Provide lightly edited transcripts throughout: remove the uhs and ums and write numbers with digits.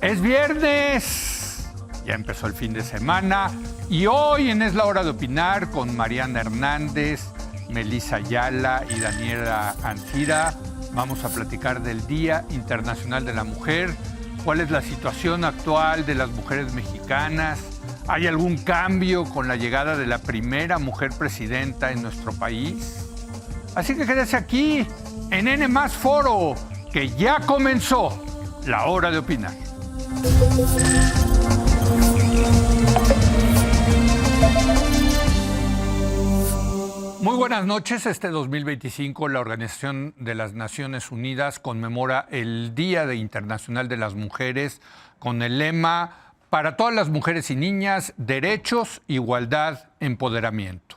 Es viernes, ya empezó el fin de semana y hoy en Es la Hora de Opinar con Mariana Hernández, Melissa Ayala y Daniela Ancira vamos a platicar del Día Internacional de la Mujer. ¿Cuál es la situación actual de las mujeres mexicanas? ¿Hay algún cambio con la llegada de la primera mujer presidenta en nuestro país? Así que quédese aquí en N+ Foro, que ya comenzó la Hora de Opinar. Muy buenas noches. Este 2025 la Organización de las Naciones Unidas conmemora el Día Internacional de las Mujeres con el lema para todas las mujeres y niñas, derechos, igualdad, empoderamiento.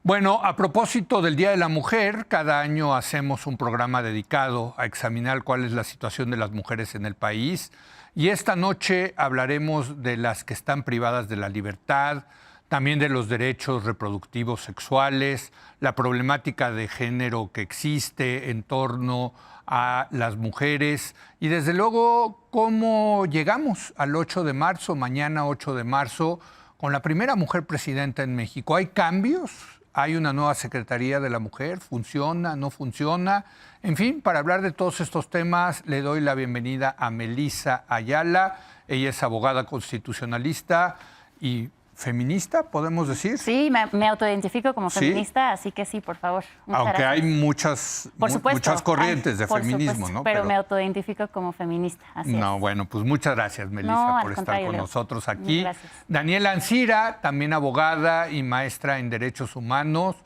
Bueno, a propósito del Día de la Mujer, cada año hacemos un programa dedicado a examinar cuál es la situación de las mujeres en el país. Y esta noche hablaremos de las que están privadas de la libertad, también de los derechos reproductivos sexuales, la problemática de género que existe en torno a las mujeres y desde luego cómo llegamos al 8 de marzo, mañana 8 de marzo, con la primera mujer presidenta en México. ¿Hay cambios? ¿Hay una nueva Secretaría de la Mujer? ¿Funciona? ¿No funciona? En fin, para hablar de todos estos temas, le doy la bienvenida a Melissa Ayala. Ella es abogada constitucionalista y feminista, ¿podemos decir? Sí, me autoidentifico como feminista, así que sí, por favor. Aunque gracias. Hay muchas corrientes de feminismo, supuesto, ¿no? Pero me autoidentifico como feminista, así es. Bueno, pues muchas gracias, Melissa, por estar con nosotros aquí. Gracias. Daniela Ancira, también abogada y maestra en Derechos Humanos.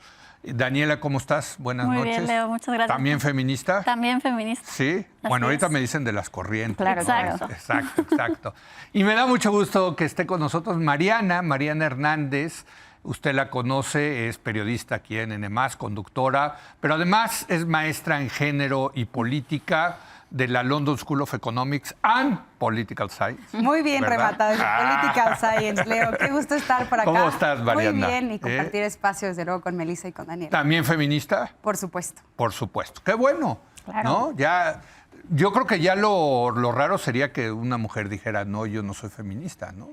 Daniela, ¿cómo estás? Buenas noches. Muy bien, Leo, muchas gracias. ¿También feminista? También feminista. Sí. Bueno, ahorita me dicen de las corrientes. Claro, ¿no? Exacto. Y me da mucho gusto que esté con nosotros Mariana Hernández. Usted la conoce, es periodista aquí en N+, conductora, pero además es maestra en género y política de la London School of Economics and Political Science. Muy bien rematado, Political Science, Leo. Qué gusto estar por acá. ¿Cómo estás, Mariana? Muy bien, y compartir espacio, desde luego, con Melissa y con Daniela. ¿También feminista? Por supuesto. Por supuesto. Qué bueno, claro. ¿no? Ya, yo creo que ya lo raro sería que una mujer dijera, no, yo no soy feminista, ¿no?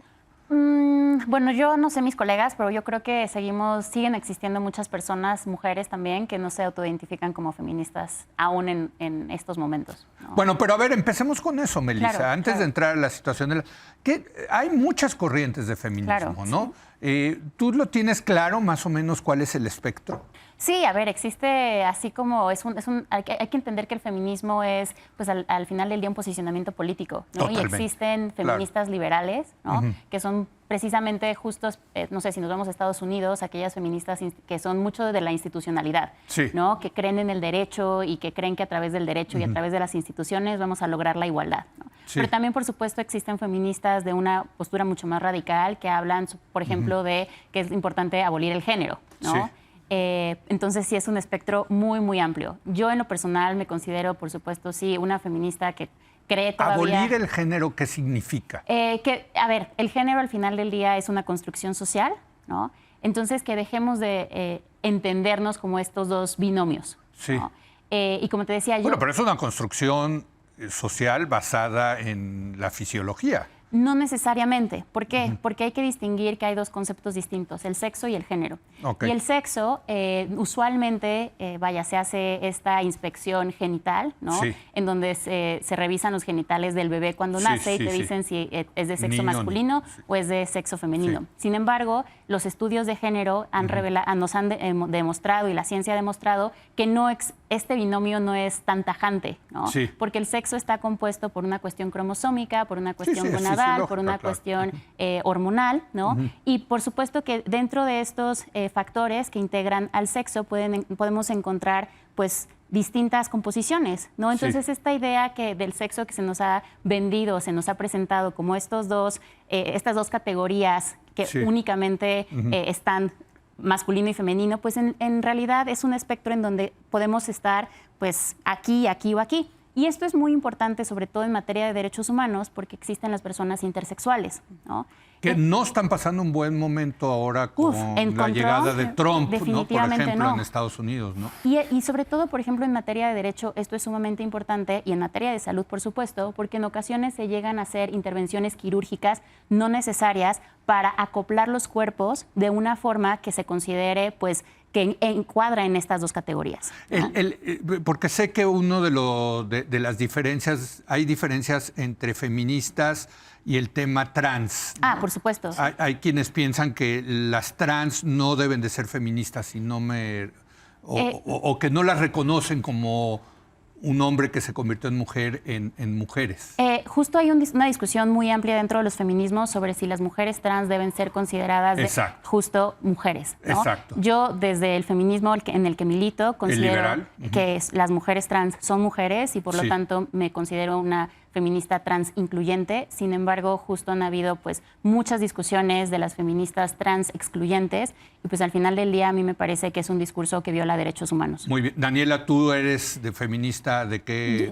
Bueno, yo no sé mis colegas, pero yo creo que siguen existiendo muchas personas, mujeres también, que no se autoidentifican como feministas aún en estos momentos, ¿no? Bueno, pero a ver, empecemos con eso, Melissa. Claro, Antes de entrar a la situación de que hay muchas corrientes de feminismo, claro, ¿no? Sí. ¿Tú lo tienes claro más o menos cuál es el espectro? Sí, a ver, existe así como hay que entender que el feminismo es, pues al final del día, un posicionamiento político, ¿no? Totalmente. Y existen feministas liberales, ¿no? Que son precisamente justos, no sé, si nos vamos a Estados Unidos, aquellas feministas que son mucho de la institucionalidad, sí, ¿no? Que creen en el derecho y que creen que a través del derecho y a través de las instituciones vamos a lograr la igualdad, ¿no? Sí. Pero también, por supuesto, existen feministas de una postura mucho más radical que hablan, por ejemplo, de que es importante abolir el género, ¿no? Sí. Entonces sí es un espectro muy, muy amplio. Yo en lo personal me considero, por supuesto, sí, una feminista que cree todavía... ¿Abolir el género qué significa? A ver, el género al final del día es una construcción social, ¿no? Entonces que dejemos de entendernos como estos dos binomios, sí, ¿no? Y como te decía yo... Bueno, pero es una construcción social basada en la fisiología. No necesariamente. ¿Por qué? Porque hay que distinguir que hay dos conceptos distintos, el sexo y el género. Okay. Y el sexo, usualmente, se hace esta inspección genital, ¿no? Sí. En donde se revisan los genitales del bebé cuando nace y te dicen si es de sexo masculino o es de sexo femenino. Sí. Sin embargo, los estudios de género nos han demostrado, y la ciencia ha demostrado, que este binomio no es tan tajante, ¿no? Sí. Porque el sexo está compuesto por una cuestión cromosómica, por una cuestión gonadal, por una cuestión hormonal, ¿no? Y por supuesto que dentro de estos factores que integran al sexo podemos encontrar, pues, distintas composiciones, ¿no? Entonces, esta idea del sexo que se nos ha vendido, se nos ha presentado como estas dos categorías que únicamente están masculino y femenino, pues en realidad es un espectro en donde podemos estar, pues, aquí o aquí. Y esto es muy importante, sobre todo en materia de derechos humanos, porque existen las personas intersexuales, ¿no? Que no están pasando un buen momento ahora con la llegada de Trump, ¿no? Por ejemplo, en Estados Unidos, ¿no? Y sobre todo, por ejemplo, en materia de derecho, esto es sumamente importante, y en materia de salud, por supuesto, porque en ocasiones se llegan a hacer intervenciones quirúrgicas no necesarias para acoplar los cuerpos de una forma que se considere, pues, que encuadra en estas dos categorías, ¿no? Porque sé que uno de las diferencias, hay diferencias entre feministas y el tema trans, ¿no? Ah, por supuesto. Hay quienes piensan que las trans no deben de ser feministas o que no las reconocen como un hombre que se convirtió en mujer en mujeres. Justo hay una discusión muy amplia dentro de los feminismos sobre si las mujeres trans deben ser consideradas justo mujeres, ¿no? Exacto. Yo, desde el feminismo en el que milito, considero que las mujeres trans son mujeres y por lo tanto me considero una feminista trans incluyente. Sin embargo, justo han habido pues muchas discusiones de las feministas trans excluyentes y pues al final del día a mí me parece que es un discurso que viola derechos humanos. Muy bien. Daniela, ¿tú eres de feminista de qué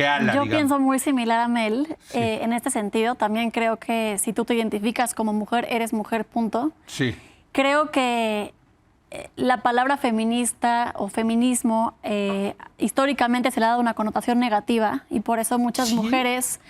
ala, yo pienso muy similar a Mel en este sentido. También creo que si tú te identificas como mujer, eres mujer, punto. Sí. Creo que la palabra feminista o feminismo históricamente se le ha dado una connotación negativa y por eso muchas mujeres,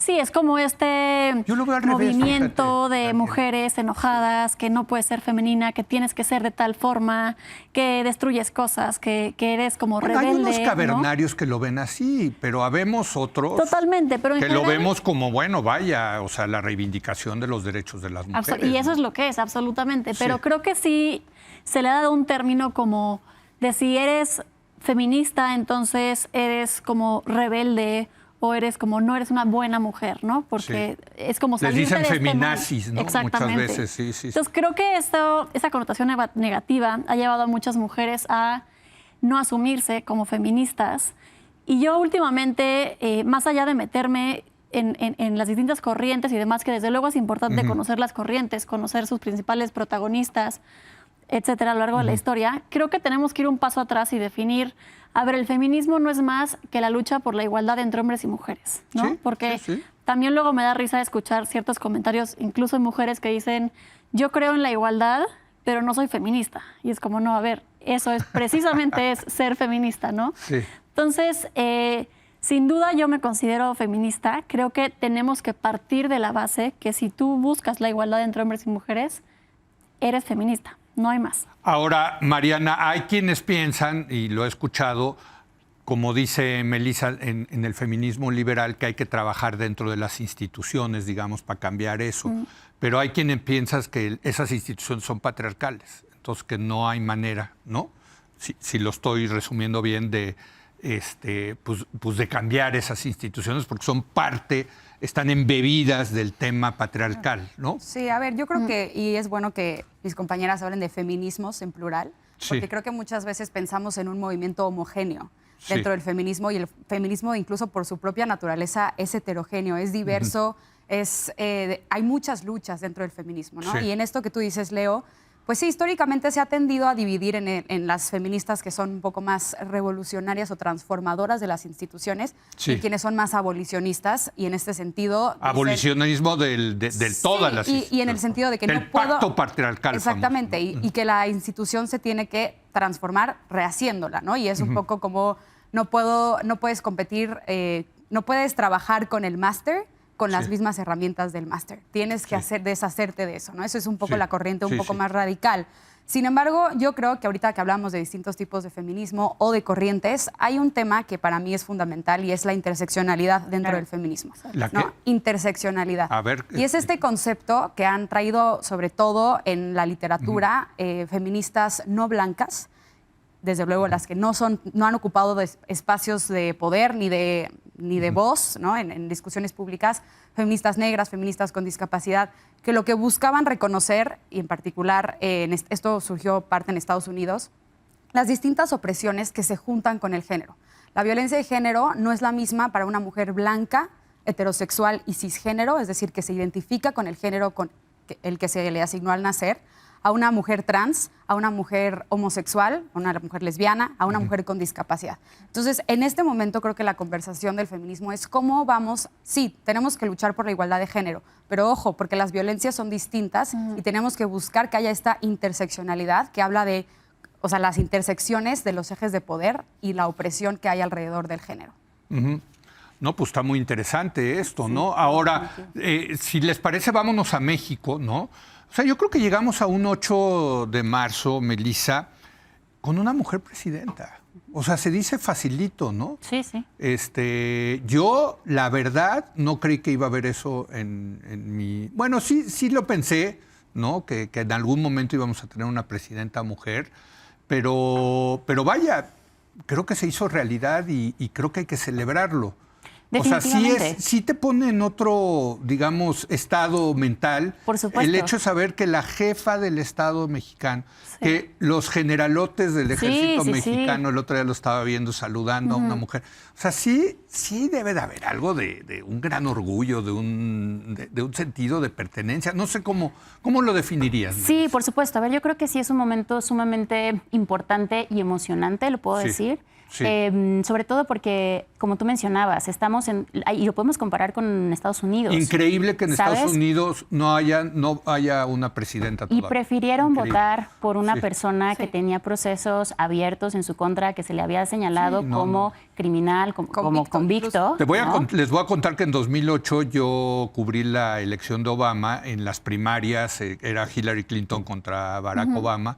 es como este movimiento de mujeres enojadas, que no puedes ser femenina, que tienes que ser de tal forma, que destruyes cosas, que eres como rebelde. Hay unos cavernarios, ¿no?, que lo ven así, pero habemos otros totalmente, pero que lo vemos como, bueno, vaya, o sea, la reivindicación de los derechos de las mujeres. Y eso es lo que es, absolutamente. Pero creo que sí se le ha dado un término como de si eres feminista, entonces eres como rebelde o eres como no eres una buena mujer, ¿no? Porque es como les dicen de feminazis, ¿no? Exactamente. Muchas veces, sí. Entonces creo que esa connotación negativa ha llevado a muchas mujeres a no asumirse como feministas. Y yo últimamente, más allá de meterme en las distintas corrientes y demás, que desde luego es importante conocer las corrientes, conocer sus principales protagonistas, etcétera, a lo largo de la historia, creo que tenemos que ir un paso atrás y definir, a ver, el feminismo no es más que la lucha por la igualdad entre hombres y mujeres, ¿no? Sí, porque también luego me da risa escuchar ciertos comentarios, incluso en mujeres que dicen, yo creo en la igualdad, pero no soy feminista. Y es como, no, a ver, eso es precisamente es ser feminista, ¿no? Sí. Entonces, sin duda yo me considero feminista. Creo que tenemos que partir de la base que si tú buscas la igualdad entre hombres y mujeres, eres feminista. No hay más. Ahora, Mariana, hay quienes piensan, y lo he escuchado, como dice Melissa, en el feminismo liberal, que hay que trabajar dentro de las instituciones, digamos, para cambiar eso. Pero hay quienes piensan que esas instituciones son patriarcales, entonces que no hay manera, ¿no? Si lo estoy resumiendo bien, de cambiar esas instituciones, porque son parte, están embebidas del tema patriarcal, ¿no? Sí, a ver, yo creo que, y es bueno que mis compañeras hablen de feminismos en plural, porque creo que muchas veces pensamos en un movimiento homogéneo dentro del feminismo, y el feminismo, incluso por su propia naturaleza, es heterogéneo, es diverso, hay muchas luchas dentro del feminismo, ¿no? Y en esto que tú dices, Leo, pues sí, históricamente se ha tendido a dividir en las feministas que son un poco más revolucionarias o transformadoras de las instituciones y quienes son más abolicionistas, y en este sentido... Abolicionismo del todas las instituciones. Y en el sentido de que el pacto patriarcal. Exactamente, famoso, ¿no? y que la institución se tiene que transformar rehaciéndola, ¿no? Y es un poco como, no puedes competir, no puedes trabajar con el máster con las mismas herramientas del máster. Tienes que deshacerte de eso, ¿no? Eso es un poco la corriente un poco más radical. Sin embargo, yo creo que ahorita que hablamos de distintos tipos de feminismo o de corrientes, hay un tema que para mí es fundamental y es la interseccionalidad dentro del feminismo. ¿La qué? ¿No? Interseccionalidad. A ver, y es este concepto que han traído, sobre todo en la literatura, feministas no blancas, desde luego las que no han ocupado espacios de poder ni de voz, ¿no? en discusiones públicas, feministas negras, feministas con discapacidad, que lo que buscaban reconocer, y en particular esto surgió parte en Estados Unidos, las distintas opresiones que se juntan con el género. La violencia de género no es la misma para una mujer blanca, heterosexual y cisgénero, es decir, que se identifica con el género con el que se le asignó al nacer, a una mujer trans, a una mujer homosexual, a una mujer lesbiana, a una mujer con discapacidad. Entonces, en este momento creo que la conversación del feminismo es cómo vamos, sí, tenemos que luchar por la igualdad de género, pero ojo, porque las violencias son distintas y tenemos que buscar que haya esta interseccionalidad que habla de, o sea, las intersecciones de los ejes de poder y la opresión que hay alrededor del género. No, pues está muy interesante esto, ¿no? Ahora, si les parece, vámonos a México, ¿no? O sea, yo creo que llegamos a un 8 de marzo, Melissa, con una mujer presidenta. O sea, se dice facilito, ¿no? Sí, sí. Yo, la verdad, no creí que iba a haber eso en mi... Bueno, sí lo pensé, ¿no? Que en algún momento íbamos a tener una presidenta mujer, pero vaya, creo que se hizo realidad y creo que hay que celebrarlo. O sea, sí te pone en otro, digamos, estado mental. Por supuesto. El hecho de saber que la jefa del Estado mexicano, que los generalotes del ejército mexicano, el otro día lo estaba viendo saludando a una mujer. O sea, sí debe de haber algo de un gran orgullo, de un sentido de pertenencia. No sé cómo lo definirías. Sí, por supuesto. A ver, yo creo que sí es un momento sumamente importante y emocionante, lo puedo decir. Sí. Sobre todo porque, como tú mencionabas, estamos y lo podemos comparar con Estados Unidos. Increíble que en Estados Unidos no haya una presidenta todavía. Y prefirieron votar por una persona que tenía procesos abiertos en su contra, que se le había señalado como criminal, como convicto. Les voy a contar que en 2008 yo cubrí la elección de Obama. En las primarias era Hillary Clinton contra Barack Obama.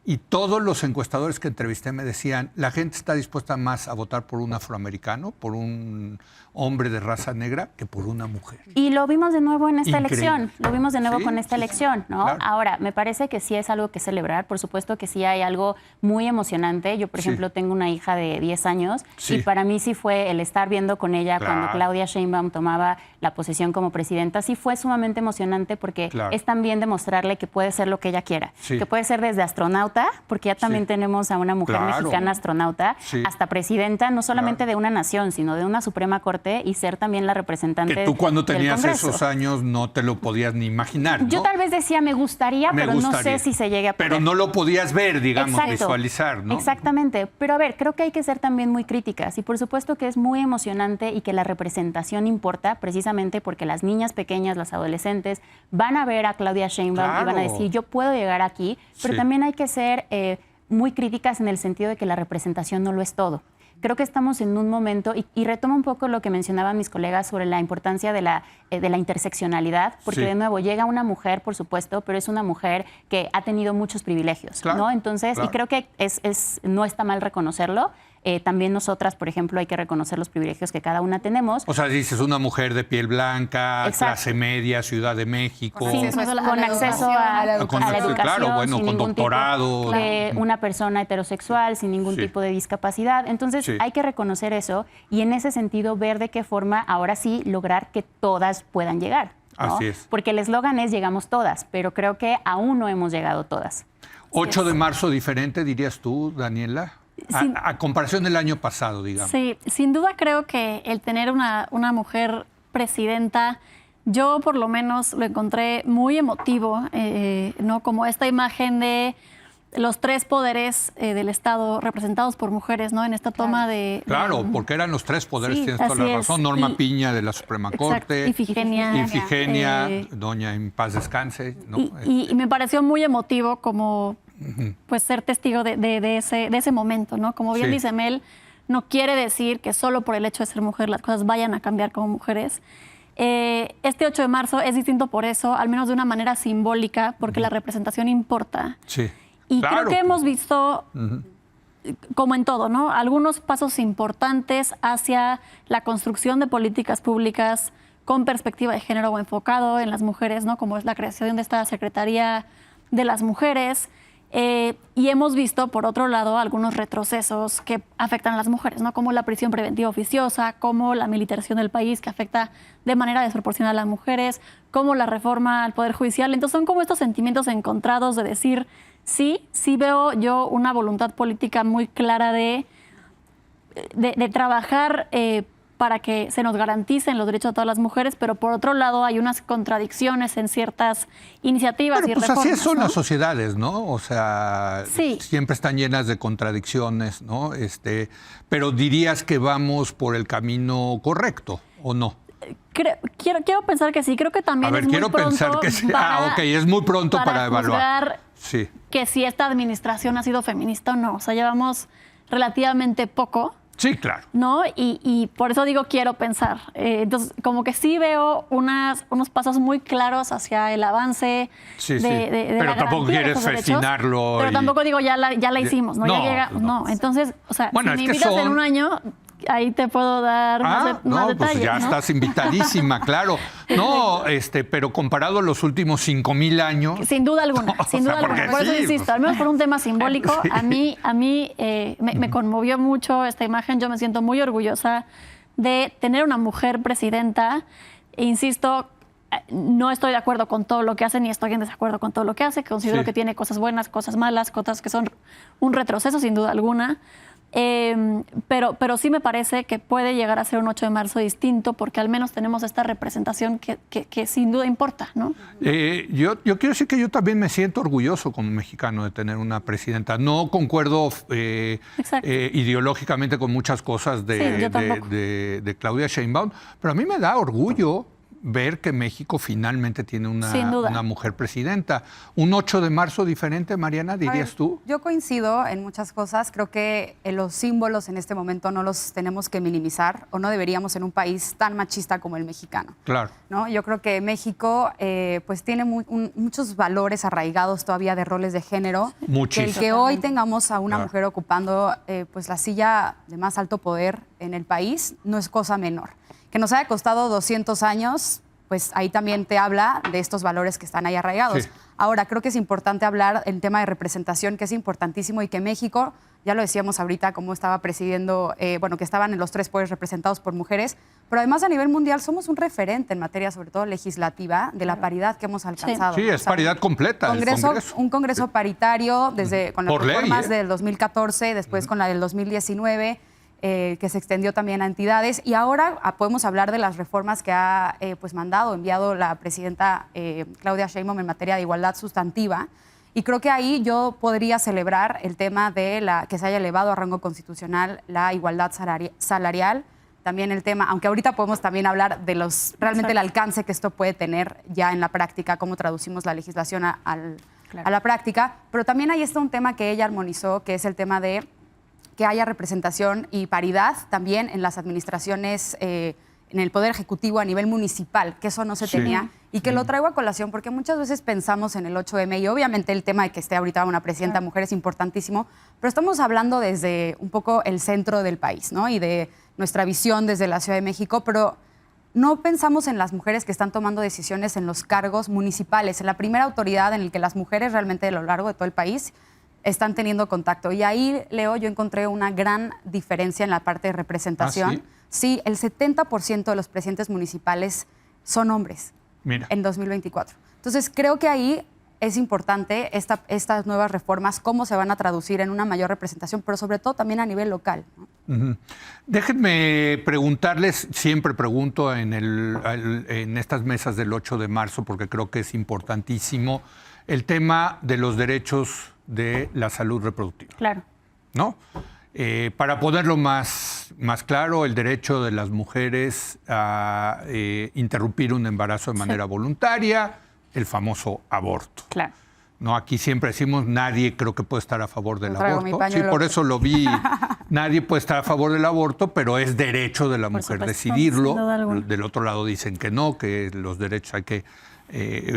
Y todos los encuestadores que entrevisté me decían, la gente está dispuesta más a votar por un afroamericano, por un hombre de raza negra, que por una mujer. Y lo vimos de nuevo en esta Increíble. elección, lo vimos de nuevo con esta elección, ¿no? Claro. Ahora, me parece que sí es algo que celebrar, por supuesto que sí hay algo muy emocionante. Yo, por ejemplo, tengo una hija de 10 años y para mí sí fue el estar viendo con ella cuando Claudia Sheinbaum tomaba la posesión como presidenta, sí fue sumamente emocionante porque es también demostrarle que puede ser lo que ella quiera, que puede ser desde astronauta, porque ya también tenemos a una mujer mexicana astronauta, hasta presidenta, no solamente de una nación, sino de una Suprema Corte y ser también la representante del Congreso. Que tú cuando tenías esos años no te lo podías ni imaginar, ¿no? Yo tal vez decía me gustaría, pero no sé si se llegue a poder. Pero no lo podías ver, digamos, visualizar, ¿no? Exactamente. Pero a ver, creo que hay que ser también muy críticas y por supuesto que es muy emocionante y que la representación importa precisamente porque las niñas pequeñas, las adolescentes, van a ver a Claudia Sheinbaum y van a decir yo puedo llegar aquí, pero también hay que ser muy críticas en el sentido de que la representación no lo es todo. Creo que estamos en un momento, y retomo un poco lo que mencionaban mis colegas sobre la importancia de la interseccionalidad, porque de nuevo llega una mujer, por supuesto, pero es una mujer que ha tenido muchos privilegios, ¿no? Entonces, y creo que no está mal reconocerlo. También nosotras, por ejemplo, hay que reconocer los privilegios que cada una tenemos. O sea, dices una mujer de piel blanca, clase media, Ciudad de México. Con acceso a la educación, claro, bueno, sin con ningún doctorado. Una persona heterosexual, sin ningún tipo de discapacidad. Entonces, hay que reconocer eso y en ese sentido ver de qué forma ahora sí lograr que todas puedan llegar, ¿no? Así es. Porque el eslogan es llegamos todas, pero creo que aún no hemos llegado todas. 8 de marzo diferente, dirías tú, Daniela. A comparación del año pasado, digamos. Sí, sin duda creo que el tener una mujer presidenta, yo por lo menos lo encontré muy emotivo, ¿no? Como esta imagen de los 3 poderes del Estado representados por mujeres, ¿no? En esta toma de... Claro, porque eran los 3 poderes, tienes toda la razón. Norma Piña de la Suprema Corte. Ifigenia, doña en paz descanse. ¿no? Y me pareció muy emotivo como... pues ser testigo de ese momento, ¿no? Como bien dice Mel, no quiere decir que solo por el hecho de ser mujer las cosas vayan a cambiar como mujeres. Este 8 de marzo es distinto por eso, al menos de una manera simbólica, porque la representación importa. Sí. Y creo que hemos visto, como en todo, ¿no? Algunos pasos importantes hacia la construcción de políticas públicas con perspectiva de género o enfocado en las mujeres, ¿no? Como es la creación de esta Secretaría de las Mujeres. Y hemos visto, por otro lado, algunos retrocesos que afectan a las mujeres, ¿no? Como la prisión preventiva oficiosa, como la militarización del país, que afecta de manera desproporcional a las mujeres, como la reforma al Poder Judicial. Entonces son como estos sentimientos encontrados de decir, sí veo yo una voluntad política muy clara de trabajar para que se nos garanticen los derechos de todas las mujeres, pero por otro lado hay unas contradicciones en ciertas iniciativas Pero y pues reformas. así son ¿no? las sociedades, ¿no? O sea, Sí. siempre están llenas de contradicciones, ¿no? Pero dirías que vamos por el camino correcto, ¿o no? Quiero pensar que sí. Creo que también A ver, es muy quiero pronto pensar que sí. para- Ok, es muy pronto para evaluar. juzgar Sí. que si esta administración ha sido feminista o no. O sea, llevamos relativamente poco, Sí, claro. ¿no? Y por eso digo quiero pensar. Entonces, como que sí veo unos pasos muy claros hacia el avance Sí, de, sí. de Pero la tampoco garantía de quieres estos derechos. fecinarlo Pero y- tampoco digo ya la hicimos, ¿no? No, Ya llega, pues no. no. Entonces, o sea, Bueno, si es me que invitas en son- un año, ahí te puedo dar más No, detalles, pues ya ¿no? estás invitadísima, claro. No, pero comparado a los últimos 5,000 años. Sin duda alguna, O sin sea, duda alguna. porque Por eso sí, insisto, pues. al menos por un tema simbólico, Sí. a mí me conmovió mucho esta imagen. Yo me siento muy orgullosa de tener una mujer presidenta. E insisto, no estoy de acuerdo con todo lo que hace, ni estoy en desacuerdo con todo lo que hace. Considero Sí. que tiene cosas buenas, cosas malas, cosas que son un retroceso, sin duda alguna. Pero sí me parece que puede llegar a ser un 8 de marzo distinto porque al menos tenemos esta representación que sin duda importa, ¿no? Yo quiero decir que yo también me siento orgulloso como mexicano de tener una presidenta. No concuerdo Exacto. ideológicamente con muchas cosas Sí, yo tampoco. de Claudia Sheinbaum, pero a mí me da orgullo ver que México finalmente tiene Sin duda. una mujer presidenta. ¿Un 8 de marzo diferente, Mariana, A dirías ver, tú? Yo coincido en muchas cosas. Creo que los símbolos en este momento no los tenemos que minimizar o no deberíamos en un país tan machista como el mexicano. Claro. ¿No? Yo creo que México pues tiene muchos valores arraigados todavía de roles de género. Muchísimo. Que el que hoy tengamos a una Claro. mujer ocupando pues la silla de más alto poder en el país no es cosa menor. Que nos haya costado 200 años, pues ahí también te habla de estos valores que están ahí arraigados. Sí. Ahora, creo que es importante hablar en tema de representación, que es importantísimo y que México, ya lo decíamos ahorita, cómo estaba presidiendo, que estaban en los 3 poderes representados por mujeres, pero además a nivel mundial somos un referente en materia, sobre todo legislativa, de la paridad que hemos alcanzado. Sí, es paridad completa. el Congreso. Un congreso paritario, con las Por ley, reformas ¿eh? del 2014, después con la del 2019, que se extendió también a entidades. Y ahora podemos hablar de las reformas que ha enviado la presidenta Claudia Sheinbaum en materia de igualdad sustantiva. Y creo que ahí yo podría celebrar el tema de que se haya elevado a rango constitucional la igualdad salarial. También el tema, aunque ahorita podemos también hablar de realmente el alcance que esto puede tener ya en la práctica, cómo traducimos la legislación a la práctica. Pero también ahí está un tema que ella armonizó, que es el tema de que haya representación y paridad también en las administraciones, en el Poder Ejecutivo a nivel municipal, que eso no se Sí. tenía, y que lo traigo a colación porque muchas veces pensamos en el 8M y obviamente el tema de que esté ahorita una presidenta mujer es importantísimo, pero estamos hablando desde un poco el centro del país, ¿no? Y de nuestra visión desde la Ciudad de México, pero no pensamos en las mujeres que están tomando decisiones en los cargos municipales, en la primera autoridad en la que las mujeres realmente a lo largo de todo el país están teniendo contacto. Y ahí, Leo, yo encontré una gran diferencia en la parte de representación. ¿Ah, sí? Sí, el 70% de los presidentes municipales son hombres. Mira. En 2024. Entonces, creo que ahí es importante estas nuevas reformas, cómo se van a traducir en una mayor representación, pero sobre todo también a nivel local, ¿no? Ujú. Déjenme preguntarles, siempre pregunto en estas mesas del 8 de marzo, porque creo que es importantísimo, el tema de los derechos de la salud reproductiva. Claro. ¿No? Para ponerlo más claro, el derecho de las mujeres a interrumpir un embarazo de manera voluntaria, el famoso aborto. Claro. No, aquí siempre decimos nadie creo que puede estar a favor del No traigo mi aborto. Sí, pañuelo. por eso lo vi. Nadie puede estar a favor del aborto, pero es derecho de la mujer supuesto. decidirlo. Sin duda alguna. Del otro lado dicen que no, que los derechos hay que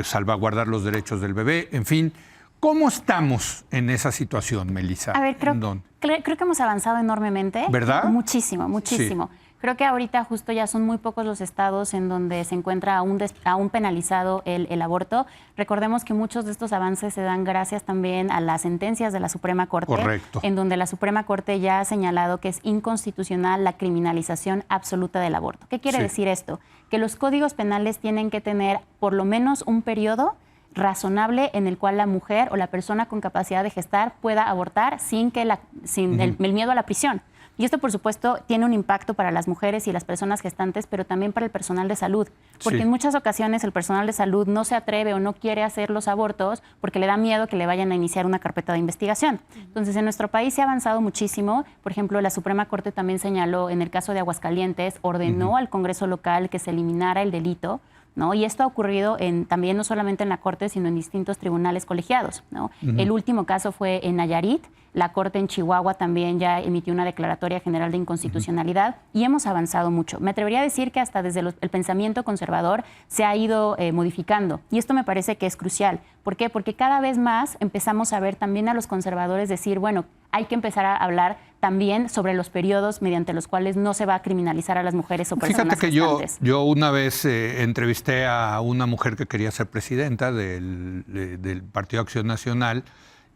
salvaguardar los derechos del bebé. En fin, ¿cómo estamos en esa situación, Melissa? A ver, creo ¿Dónde? que hemos avanzado enormemente. ¿Verdad? Muchísimo, muchísimo. Creo que ahorita justo ya son muy pocos los estados en donde se encuentra aún penalizado el aborto. Recordemos que muchos de estos avances se dan gracias también a las sentencias de la Suprema Corte, Correcto. en donde la Suprema Corte ya ha señalado que es inconstitucional la criminalización absoluta del aborto. ¿Qué quiere Sí. decir esto? Que los códigos penales tienen que tener por lo menos un periodo razonable en el cual la mujer o la persona con capacidad de gestar pueda abortar sin el miedo a la prisión. Y esto, por supuesto, tiene un impacto para las mujeres y las personas gestantes, pero también para el personal de salud. Porque en muchas ocasiones el personal de salud no se atreve o no quiere hacer los abortos porque le da miedo que le vayan a iniciar una carpeta de investigación. Entonces, en nuestro país se ha avanzado muchísimo. Por ejemplo, la Suprema Corte también señaló, en el caso de Aguascalientes, ordenó al Congreso local que se eliminara el delito, ¿no? Y esto ha ocurrido también no solamente en la Corte, sino en distintos tribunales colegiados, ¿no? El último caso fue en Nayarit. La Corte en Chihuahua también ya emitió una declaratoria general de inconstitucionalidad y hemos avanzado mucho. Me atrevería a decir que hasta desde el pensamiento conservador se ha ido modificando. Y esto me parece que es crucial. ¿Por qué? Porque cada vez más empezamos a ver también a los conservadores decir, bueno, hay que empezar a hablar también sobre los periodos mediante los cuales no se va a criminalizar a las mujeres o personas gestantes. Fíjate que yo una vez entrevisté a una mujer que quería ser presidenta del Partido Acción Nacional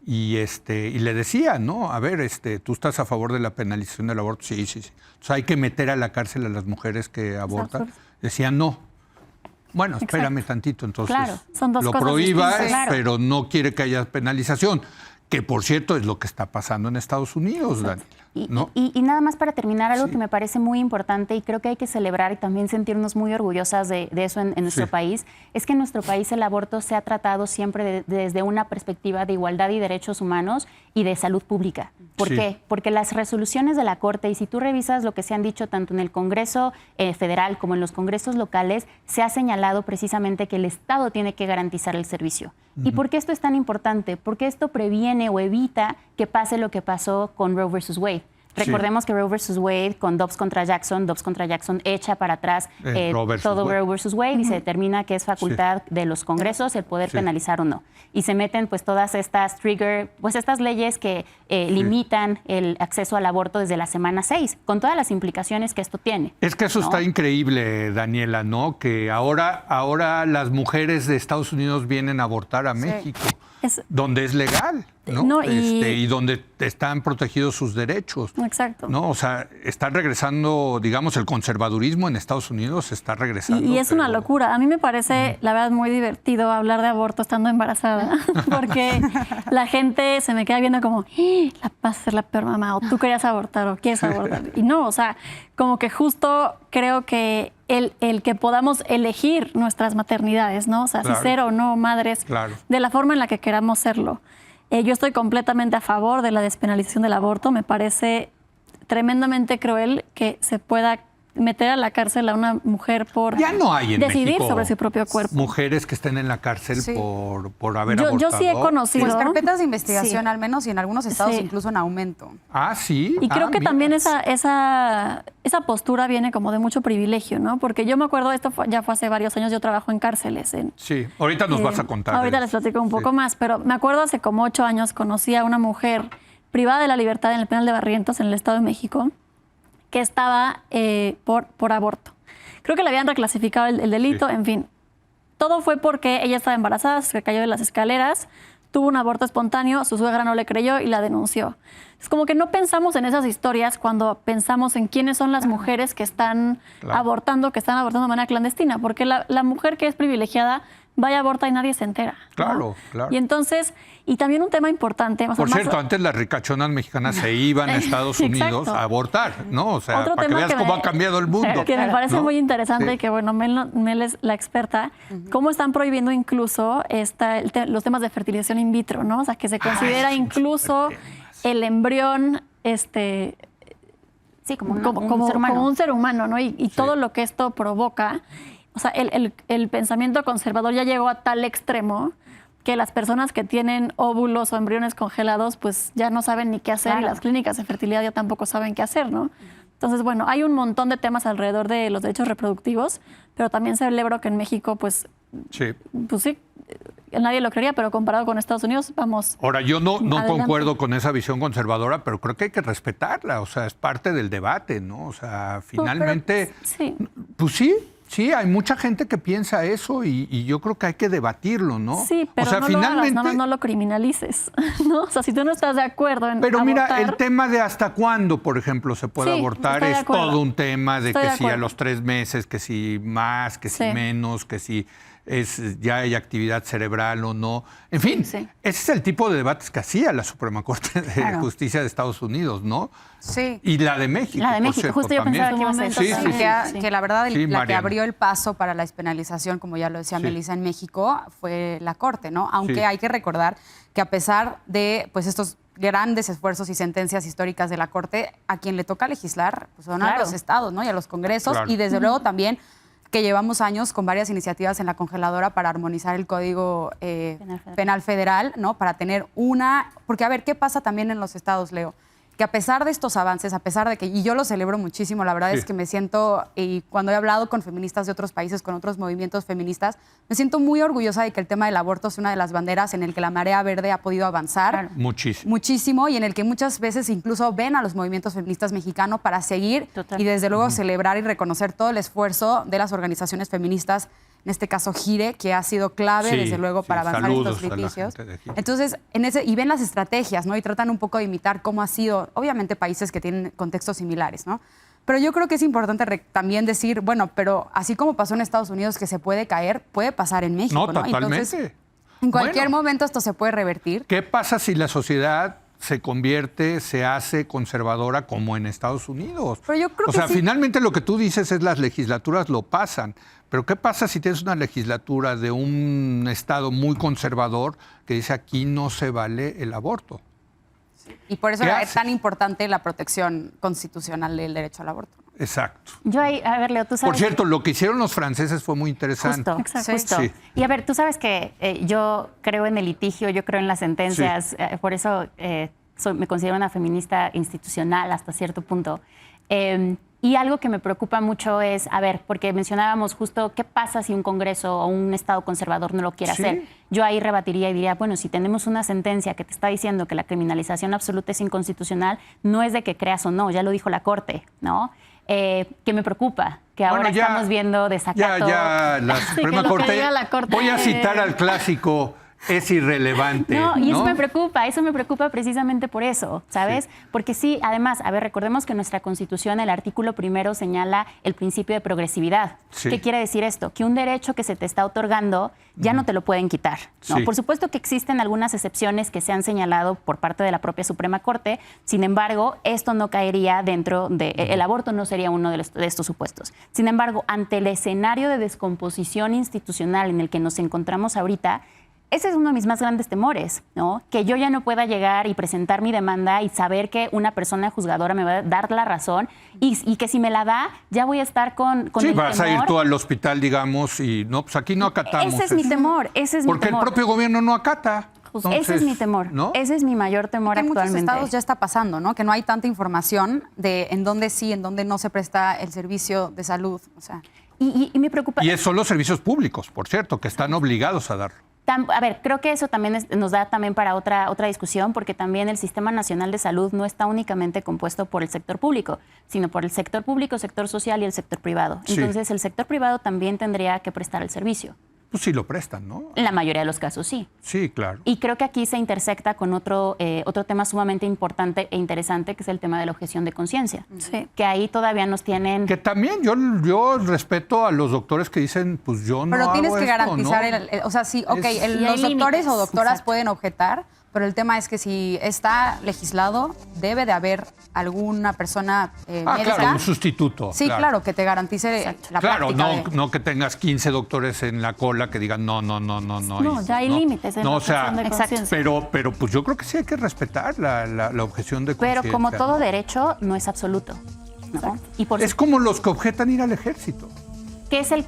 y le decía, ¿no? A ver, ¿tú estás a favor de la penalización del aborto? Sí. Entonces hay que meter a la cárcel a las mujeres que abortan. Decía, no. Bueno, espérame tantito, entonces son dos lo cosas prohíbas, distintas. pero no quiere que haya penalización. Que, por cierto, es lo que está pasando en Estados Unidos, Daniela. ¿No? Y nada más para terminar, algo que me parece muy importante y creo que hay que celebrar y también sentirnos muy orgullosas de eso en nuestro país, es que en nuestro país el aborto se ha tratado siempre desde una perspectiva de igualdad y derechos humanos y de salud pública. ¿Por qué? Porque las resoluciones de la Corte, y si tú revisas lo que se han dicho tanto en el Congreso federal como en los congresos locales, se ha señalado precisamente que el Estado tiene que garantizar el servicio. ¿Y por qué esto es tan importante? Porque esto previene o evita que pase lo que pasó con Roe versus Wade. Recordemos que Roe versus Wade con Dobbs contra Jackson echa para atrás todo Roe versus Wade y se determina que es facultad de los congresos el poder penalizar o no. Y se meten pues todas estas estas leyes que limitan el acceso al aborto desde la semana 6, con todas las implicaciones que esto tiene. Es que eso está increíble, Daniela, ¿no? Que ahora las mujeres de Estados Unidos vienen a abortar a México, donde es legal. ¿No? Y donde están protegidos sus derechos. Exacto. ¿No? O sea, están regresando, digamos, el conservadurismo en Estados Unidos está regresando. Y es una locura. A mí me parece, la verdad, muy divertido hablar de aborto estando embarazada, porque la gente se me queda viendo como, vas a ser la peor mamá, o tú querías abortar, o quieres abortar. Y no, o sea, como que justo creo que el que podamos elegir nuestras maternidades, ¿no? O sea, si ser o no madres, de la forma en la que queramos serlo. Yo estoy completamente a favor de la despenalización del aborto. Me parece tremendamente cruel que se pueda meter a la cárcel a una mujer por ya no hay en decidir México sobre su propio cuerpo. Mujeres que estén en la cárcel por haber abortado. Yo sí he conocido. Pues carpetas de investigación, al menos, y en algunos estados incluso en aumento. Ah, sí. Y creo que también esa postura viene como de mucho privilegio, ¿no? Porque yo me acuerdo, ya fue hace varios años, yo trabajo en cárceles. Sí, ahorita nos vas a contar. Ahorita les platico un poco más, pero me acuerdo hace como 8 años conocí a una mujer privada de la libertad en el penal de Barrientos, en el Estado de México, que estaba por aborto. Creo que le habían reclasificado el delito, en fin. Todo fue porque ella estaba embarazada, se cayó de las escaleras, tuvo un aborto espontáneo, su suegra no le creyó y la denunció. Es como que no pensamos en esas historias cuando pensamos en quiénes son las mujeres que están abortando de manera clandestina, porque la mujer que es privilegiada vaya a abortar y nadie se entera. Claro. Y entonces, y también un tema importante. Por cierto, antes las ricachonas mexicanas se iban a Estados Unidos a abortar, ¿no? O sea, para que veas cómo ha cambiado el mundo. Que me parece muy interesante y que, bueno, Mel es la experta, cómo están prohibiendo incluso los temas de fertilización in vitro, ¿no? O sea, que se considera incluso el embrión, como un ser humano, ¿no? Y todo lo que esto provoca. O sea, el pensamiento conservador ya llegó a tal extremo que las personas que tienen óvulos o embriones congelados pues ya no saben ni qué hacer y las clínicas de fertilidad ya tampoco saben qué hacer, ¿no? Entonces, bueno, hay un montón de temas alrededor de los derechos reproductivos, pero también celebro que en México, pues sí, nadie lo creería, pero comparado con Estados Unidos, vamos. Ahora, yo no concuerdo con esa visión conservadora, pero creo que hay que respetarla, o sea, es parte del debate, ¿no? O sea, finalmente, pues sí, Sí, hay mucha gente que piensa eso y yo creo que hay que debatirlo, ¿no? Sí, pero o sea, no finalmente, lo hagas, no lo criminalices, ¿no? O sea, si tú no estás de acuerdo en pero mira, abortar, el tema de hasta cuándo, por ejemplo, se puede Sí, abortar estoy de es acuerdo. todo un tema de Estoy que de si a acuerdo. los 3 meses, que si más, que si Sí. menos, que si ya hay actividad cerebral o no. En fin, Sí. ese es el tipo de debates que hacía la Suprema Corte de Claro. Justicia de Estados Unidos, ¿no? Sí. Y la de México, La de por México, cierto, justo yo también. pensaba que iba a ser Sí, eso sí, también. sí. Que la verdad, Sí, la que Mariana. abrió el paso para la despenalización, como ya lo decía Sí. Melissa, en México, fue la Corte, ¿no? Aunque Sí. hay que recordar que a pesar de pues, estos grandes esfuerzos y sentencias históricas de la Corte, a quien le toca legislar pues, son a Claro. los estados, ¿no? Y a los congresos, Claro. y desde luego también que llevamos años con varias iniciativas en la congeladora para armonizar el Código Penal Federal, ¿no? Para tener porque a ver, ¿qué pasa también en los estados, Leo? Que a pesar de estos avances, a pesar de que, y yo lo celebro muchísimo, la verdad Sí. es que me siento, y cuando he hablado con feministas de otros países, con otros movimientos feministas, me siento muy orgullosa de que el tema del aborto es una de las banderas en el que la Marea Verde ha podido avanzar. Claro. Muchísimo. Muchísimo, y en el que muchas veces incluso ven a los movimientos feministas mexicanos para seguir Total. y desde luego celebrar y reconocer todo el esfuerzo de las organizaciones feministas, en este caso GIRE, que ha sido clave Sí, desde luego sí, para avanzar saludos estos a la litigios. gente de GIRE. Entonces, y ven las estrategias, ¿no? Y tratan un poco de imitar cómo ha sido, obviamente, países que tienen contextos similares, ¿no? Pero yo creo que es importante también decir, bueno, pero así como pasó en Estados Unidos que se puede caer, puede pasar en México, No, ¿no? totalmente. Entonces, en cualquier Bueno. momento esto se puede revertir. ¿Qué pasa si la sociedad se hace conservadora como en Estados Unidos? Pero yo creo o que sea, sí. finalmente lo que tú dices es las legislaturas lo pasan. Pero ¿qué pasa si tienes una legislatura de un estado muy conservador que dice aquí no se vale el aborto? Y por eso ¿Qué es haces? tan importante la protección constitucional del derecho al aborto. Exacto. Yo ahí, a ver, Leo, tú sabes... Por cierto, lo que hicieron los franceses fue muy interesante. Justo, Exacto. justo. Sí. Y a ver, tú sabes que yo creo en el litigio, yo creo en las sentencias, por eso me considero una feminista institucional hasta cierto punto. Y algo que me preocupa mucho es, a ver, porque mencionábamos justo qué pasa si un Congreso o un Estado conservador no lo quiere Sí. hacer. Yo ahí rebatiría y diría, bueno, si tenemos una sentencia que te está diciendo que la criminalización absoluta es inconstitucional, no es de que creas o no, ya lo dijo la Corte, ¿no? Que me preocupa, que ahora Bueno, ya- estamos viendo desacato. Ya la que Suprema lo que Corte. diga la Corte- Voy a citar al clásico, es irrelevante. No, y ¿no? eso me preocupa precisamente por eso, ¿sabes? Sí. Porque sí, además, a ver, recordemos que nuestra Constitución, el artículo primero señala el principio de progresividad. Sí. ¿Qué quiere decir esto? Que un derecho que se te está otorgando ya no te lo pueden quitar, ¿no? Sí. Por supuesto que existen algunas excepciones que se han señalado por parte de la propia Suprema Corte, sin embargo, esto no caería dentro de, el aborto no sería uno de estos supuestos. Sin embargo, ante el escenario de descomposición institucional en el que nos encontramos ahorita, ese es uno de mis más grandes temores, ¿no? Que yo ya no pueda llegar y presentar mi demanda y saber que una persona juzgadora me va a dar la razón y que si me la da, ya voy a estar con Sí, el vas a ir temor. tú al hospital, digamos, y no, pues aquí no acatamos. Ese es mi temor, ese es mi Porque el temor. propio gobierno no acata. Ese es Entonces, mi temor, ¿no? ese es mi mayor temor Que en muchos actualmente. estados ya está pasando, ¿no? Que no hay tanta información de en dónde sí, en dónde no se presta el servicio de salud. O sea, Y me preocupa. Y son los servicios públicos, por cierto, que están obligados a darlo. A ver, creo que eso también nos da también para otra discusión, porque también el Sistema Nacional de Salud no está únicamente compuesto por el sector público, sino por el sector público, sector social y el sector privado. Sí. Entonces, el sector privado también tendría que prestar el servicio. Pues sí lo prestan, ¿no? En la mayoría de los casos, sí. Sí, claro. Y creo que aquí se intersecta con otro tema sumamente importante e interesante, que es el tema de la objeción de conciencia. Sí. Que ahí todavía nos tienen... Que también yo respeto a los doctores que dicen, pues yo no pero hago tienes que esto, garantizar, ¿no? o sea, sí, ok, Es- Y hay los doctores límites, o doctoras exacto. pueden objetar, pero el tema es que si está legislado, debe de haber alguna persona médica. claro, un sustituto. Sí, claro, que te garantice Exacto. la Claro, práctica. no que tengas 15 doctores en la cola que digan no. No, ya hay límites en No, la o sea, objeción de Exacto. conciencia. pero pues yo creo que sí hay que respetar la objeción de conciencia. Pero como todo ¿no? derecho, no es absoluto, ¿no? Y por Es como los que objetan ir al ejército. que es este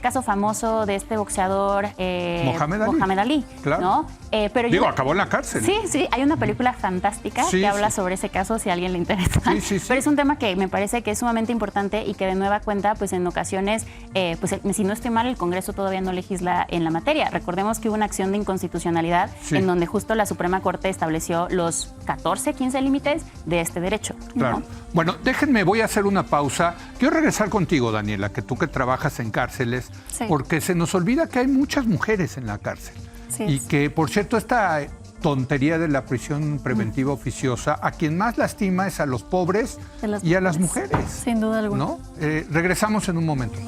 caso famoso de este boxeador Mohamed Ali. Claro. ¿no? Pero Digo, acabó en la cárcel. Sí, hay una película fantástica Sí, que habla sí. sobre ese caso, si a alguien le interesa. Sí. Pero es un tema que me parece que es sumamente importante y que de nueva cuenta, pues en ocasiones, pues si no estoy mal, el Congreso todavía no legisla en la materia. Recordemos que hubo una acción de inconstitucionalidad Sí. en donde justo la Suprema Corte estableció los 14, 15 límites de este derecho. ¿no? Claro. Bueno, déjenme, voy a hacer una pausa. Quiero regresar contigo, Daniela, que tú que trabajas trabajas en cárceles, Sí. porque se nos olvida que hay muchas mujeres en la cárcel. Así Y es. que, por cierto, esta tontería de la prisión preventiva oficiosa, a quien más lastima es a los pobres De las y a las mujeres. mujeres. Sin duda alguna. ¿No? Regresamos en un momento.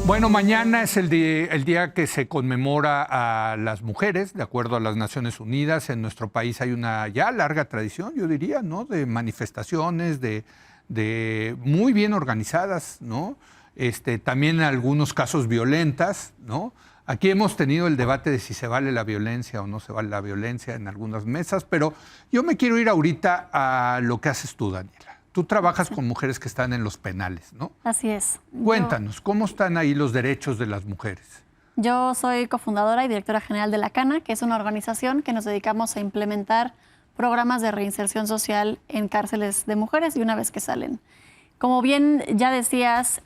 Bueno, mañana es el día que se conmemora a las mujeres, de acuerdo a las Naciones Unidas. En nuestro país hay una ya larga tradición, yo diría, ¿no? De manifestaciones, de muy bien organizadas, ¿no? También en algunos casos violentas, ¿no? Aquí hemos tenido el debate de si se vale la violencia o no se vale la violencia en algunas mesas, pero yo me quiero ir ahorita a lo que haces tú, Daniela. Tú trabajas con mujeres que están en los penales, ¿no? Así es. Cuéntanos, ¿cómo están ahí los derechos de las mujeres? Yo soy cofundadora y directora general de La Cana, que es una organización que nos dedicamos a implementar programas de reinserción social en cárceles de mujeres y una vez que salen. Como bien ya decías,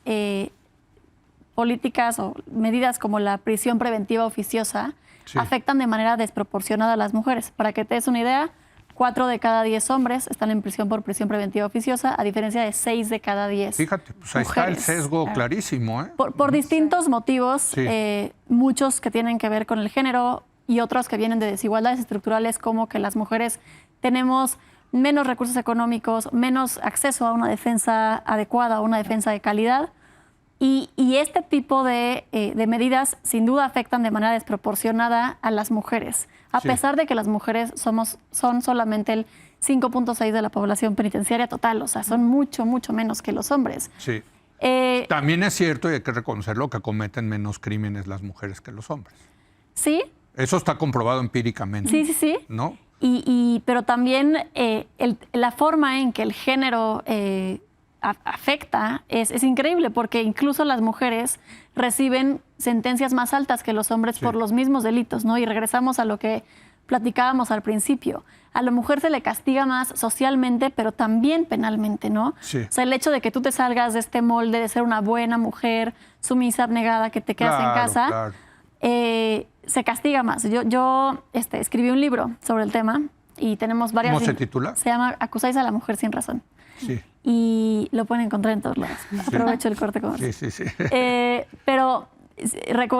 políticas o medidas como la prisión preventiva oficiosa Sí. afectan de manera desproporcionada a las mujeres. Para que te des una idea, 4 de cada 10 hombres están en prisión por prisión preventiva oficiosa, a diferencia de 6 de cada 10 Fíjate, pues ahí está el mujeres. sesgo clarísimo, ¿eh? Por distintos motivos, Sí. muchos que tienen que ver con el género y otros que vienen de desigualdades estructurales, como que las mujeres tenemos menos recursos económicos, menos acceso a una defensa adecuada, a una defensa de calidad. Y este tipo de medidas sin duda afectan de manera desproporcionada a las mujeres, a Sí. pesar de que las mujeres son solamente el 5.6 de la población penitenciaria total, o sea, son mucho, mucho menos que los hombres. Sí. Eh, También es cierto, y hay que reconocerlo, que cometen menos crímenes las mujeres que los hombres. sí, Eso está comprobado empíricamente. sí. ¿No? Pero también la forma en que el género afecta es increíble, porque incluso las mujeres reciben sentencias más altas que los hombres Sí. por los mismos delitos, ¿no? Y regresamos a lo que platicábamos al principio. A la mujer se le castiga más socialmente, pero también penalmente, ¿no? Sí. O sea, el hecho de que tú te salgas de este molde de ser una buena mujer, sumisa, abnegada, que te quedas en Claro, casa, claro. se castiga más. Yo escribí un libro sobre el tema y tenemos varias... ¿Cómo se titula? Se llama Acusáis a la mujer sin razón. Sí. Y lo pueden encontrar en todos lados. Aprovecho el corte comercial. Sí. Pero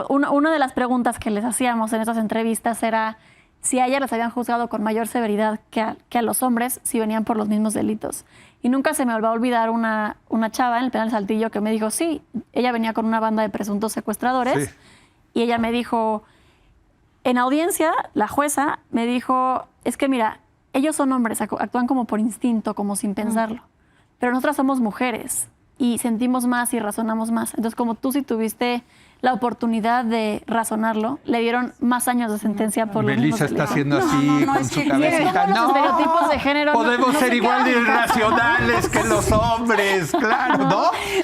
una de las preguntas que les hacíamos en esas entrevistas era si a ellas las habían juzgado con mayor severidad que a los hombres si venían por los mismos delitos. Y nunca se me va a olvidar una chava en el penal Saltillo que me dijo, sí, ella venía con una banda de presuntos secuestradores. Sí. Y ella me dijo, en audiencia, la jueza me dijo, es que mira, ellos son hombres, actúan como por instinto, como sin pensarlo. Pero nosotras somos mujeres y sentimos más y razonamos más. Entonces, como tú sí tuviste la oportunidad de razonarlo, le dieron más años de sentencia por los mismos Belisa está delitos. haciendo así con es su que cabecita. los estereotipos de género podemos no ser se igual de quedan en casa. irracionales que los hombres, claro, ¿no?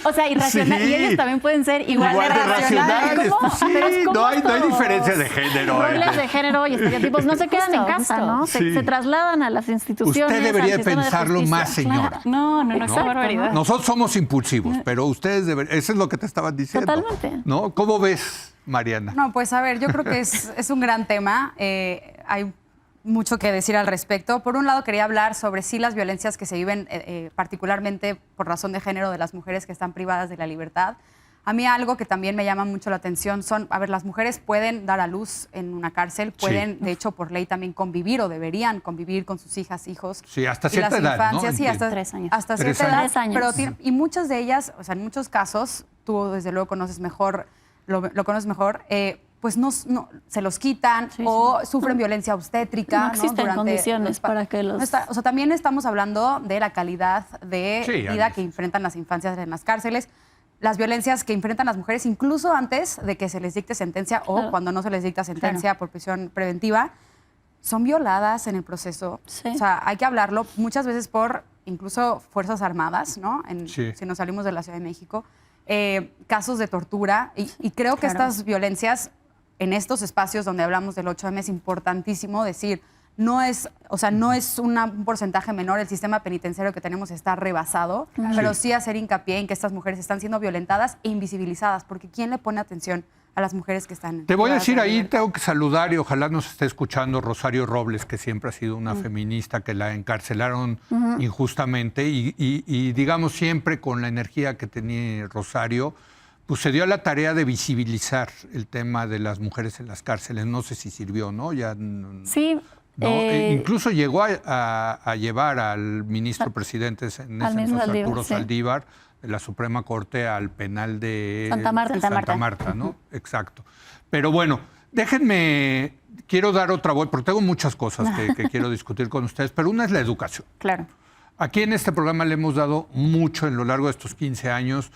O sea, irracional. Sí. Y ellos también pueden ser igual, Igual de racionales. ¿Cómo? Pues sí, Pero es como no hay estos diferencia de género. Roles de género y estereotipos no se quedan en Justo, casa, justo. ¿no? Sí. Se trasladan a las instituciones. Usted debería al sistema de pensarlo justicia. más, señora. Claro. No, ¿No? qué barbaridad. Nosotros somos impulsivos, pero ustedes deberían... Eso es lo que te estaban diciendo. Totalmente. ¿No? ¿Cómo ves, Mariana? No, pues a ver, yo creo que es un gran tema. Hay mucho que decir al respecto. Por un lado, quería hablar sobre sí las violencias que se viven particularmente por razón de género de las mujeres que están privadas de la libertad. A mí algo que también me llama mucho la atención son, a ver, las mujeres pueden dar a luz en una cárcel, pueden, de hecho, por ley también convivir o deberían convivir con sus hijas, hijos. Sí, hasta y cierta las edad, ¿no? infancias, sí, Entiendo. hasta 3 años. Hasta 3 cierta edad. 3 años. Pero y muchas de ellas, o sea, en muchos casos, tú desde luego conoces mejor, lo conoces mejor, pues no, se los quitan Sí, o sufren violencia obstétrica. No existen condiciones para que los... o sea, también estamos hablando de la calidad de Sí, vida Ángeles. que enfrentan las infancias en las cárceles, las violencias que enfrentan las mujeres incluso antes de que se les dicte sentencia o Claro. cuando no se les dicta sentencia por prisión preventiva, son violadas en el proceso. Sí. O sea, hay que hablarlo muchas veces por incluso Fuerzas Armadas, ¿no? Sí. Si nos salimos de la Ciudad de México, casos de tortura y creo que Claro. estas violencias en estos espacios donde hablamos del 8M es importantísimo decir, no es un porcentaje menor, el sistema penitenciario que tenemos está rebasado, pero sí hacer hincapié en que estas mujeres están siendo violentadas e invisibilizadas, porque ¿quién le pone atención a las mujeres que están... Te voy a decir, ahí tengo que saludar y ojalá nos esté escuchando Rosario Robles, que siempre ha sido una feminista, que la encarcelaron injustamente y digamos siempre con la energía que tenía Rosario, pues se dio a la tarea de visibilizar el tema de las mujeres en las cárceles. No sé si sirvió, ¿no? Ya, sí. Incluso llegó a llevar al ministro presidente en ese entonces, Arturo Saldívar, de la Suprema Corte al penal de Santa Marta, ¿no? Exacto. Pero bueno, déjenme, quiero dar otra vuelta, porque tengo muchas cosas que quiero discutir con ustedes, pero una es la educación. Claro. Aquí en este programa le hemos dado mucho en lo largo de estos 15 años,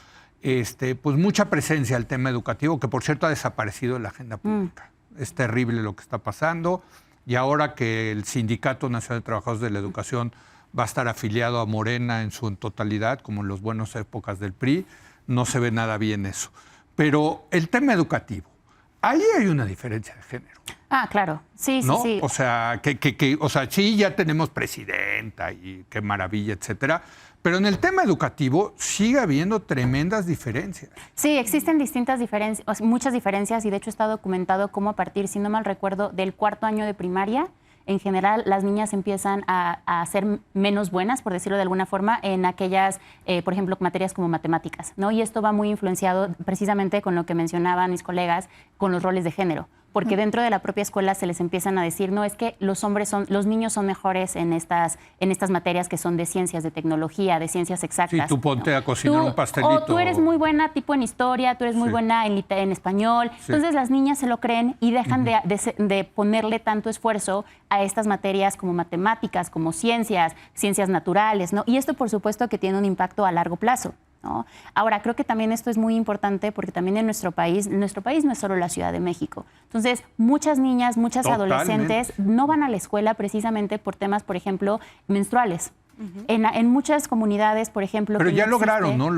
pues mucha presencia al tema educativo, que por cierto ha desaparecido de la agenda pública. Es terrible lo que está pasando, y ahora que el Sindicato Nacional de Trabajadores de la Educación va a estar afiliado a Morena en su totalidad, como en las buenas épocas del PRI, no se ve nada bien eso. Pero el tema educativo, ahí hay una diferencia de género. Ah, claro. Sí, ¿no? sí. O sea, sí, ya tenemos presidenta y qué maravilla, etcétera. Pero en el tema educativo sigue habiendo tremendas diferencias. Sí, existen distintas diferencias, muchas diferencias, y de hecho está documentado cómo a partir, si no mal recuerdo, del 4º año de primaria, en general las niñas empiezan a ser menos buenas, por decirlo de alguna forma, en aquellas, por ejemplo, materias como matemáticas, ¿no? Y esto va muy influenciado precisamente con lo que mencionaban mis colegas, con los roles de género. Porque dentro de la propia escuela se les empiezan a decir, no, es que los niños son mejores en estas materias que son de ciencias, de tecnología, de ciencias exactas. Sí, tú ponte a cocinar un pastelito. O tú eres muy buena tipo en historia, tú eres muy buena en español. Sí. Entonces las niñas se lo creen y dejan de ponerle tanto esfuerzo a estas materias como matemáticas, como ciencias naturales, ¿no? Y esto, por supuesto, que tiene un impacto a largo plazo, ¿no? Ahora, creo que también esto es muy importante porque también en nuestro país no es solo la Ciudad de México. Entonces, muchas niñas, muchas adolescentes no van a la escuela precisamente por temas, por ejemplo, menstruales. En muchas comunidades, por ejemplo... Pero ya lograron, ¿no?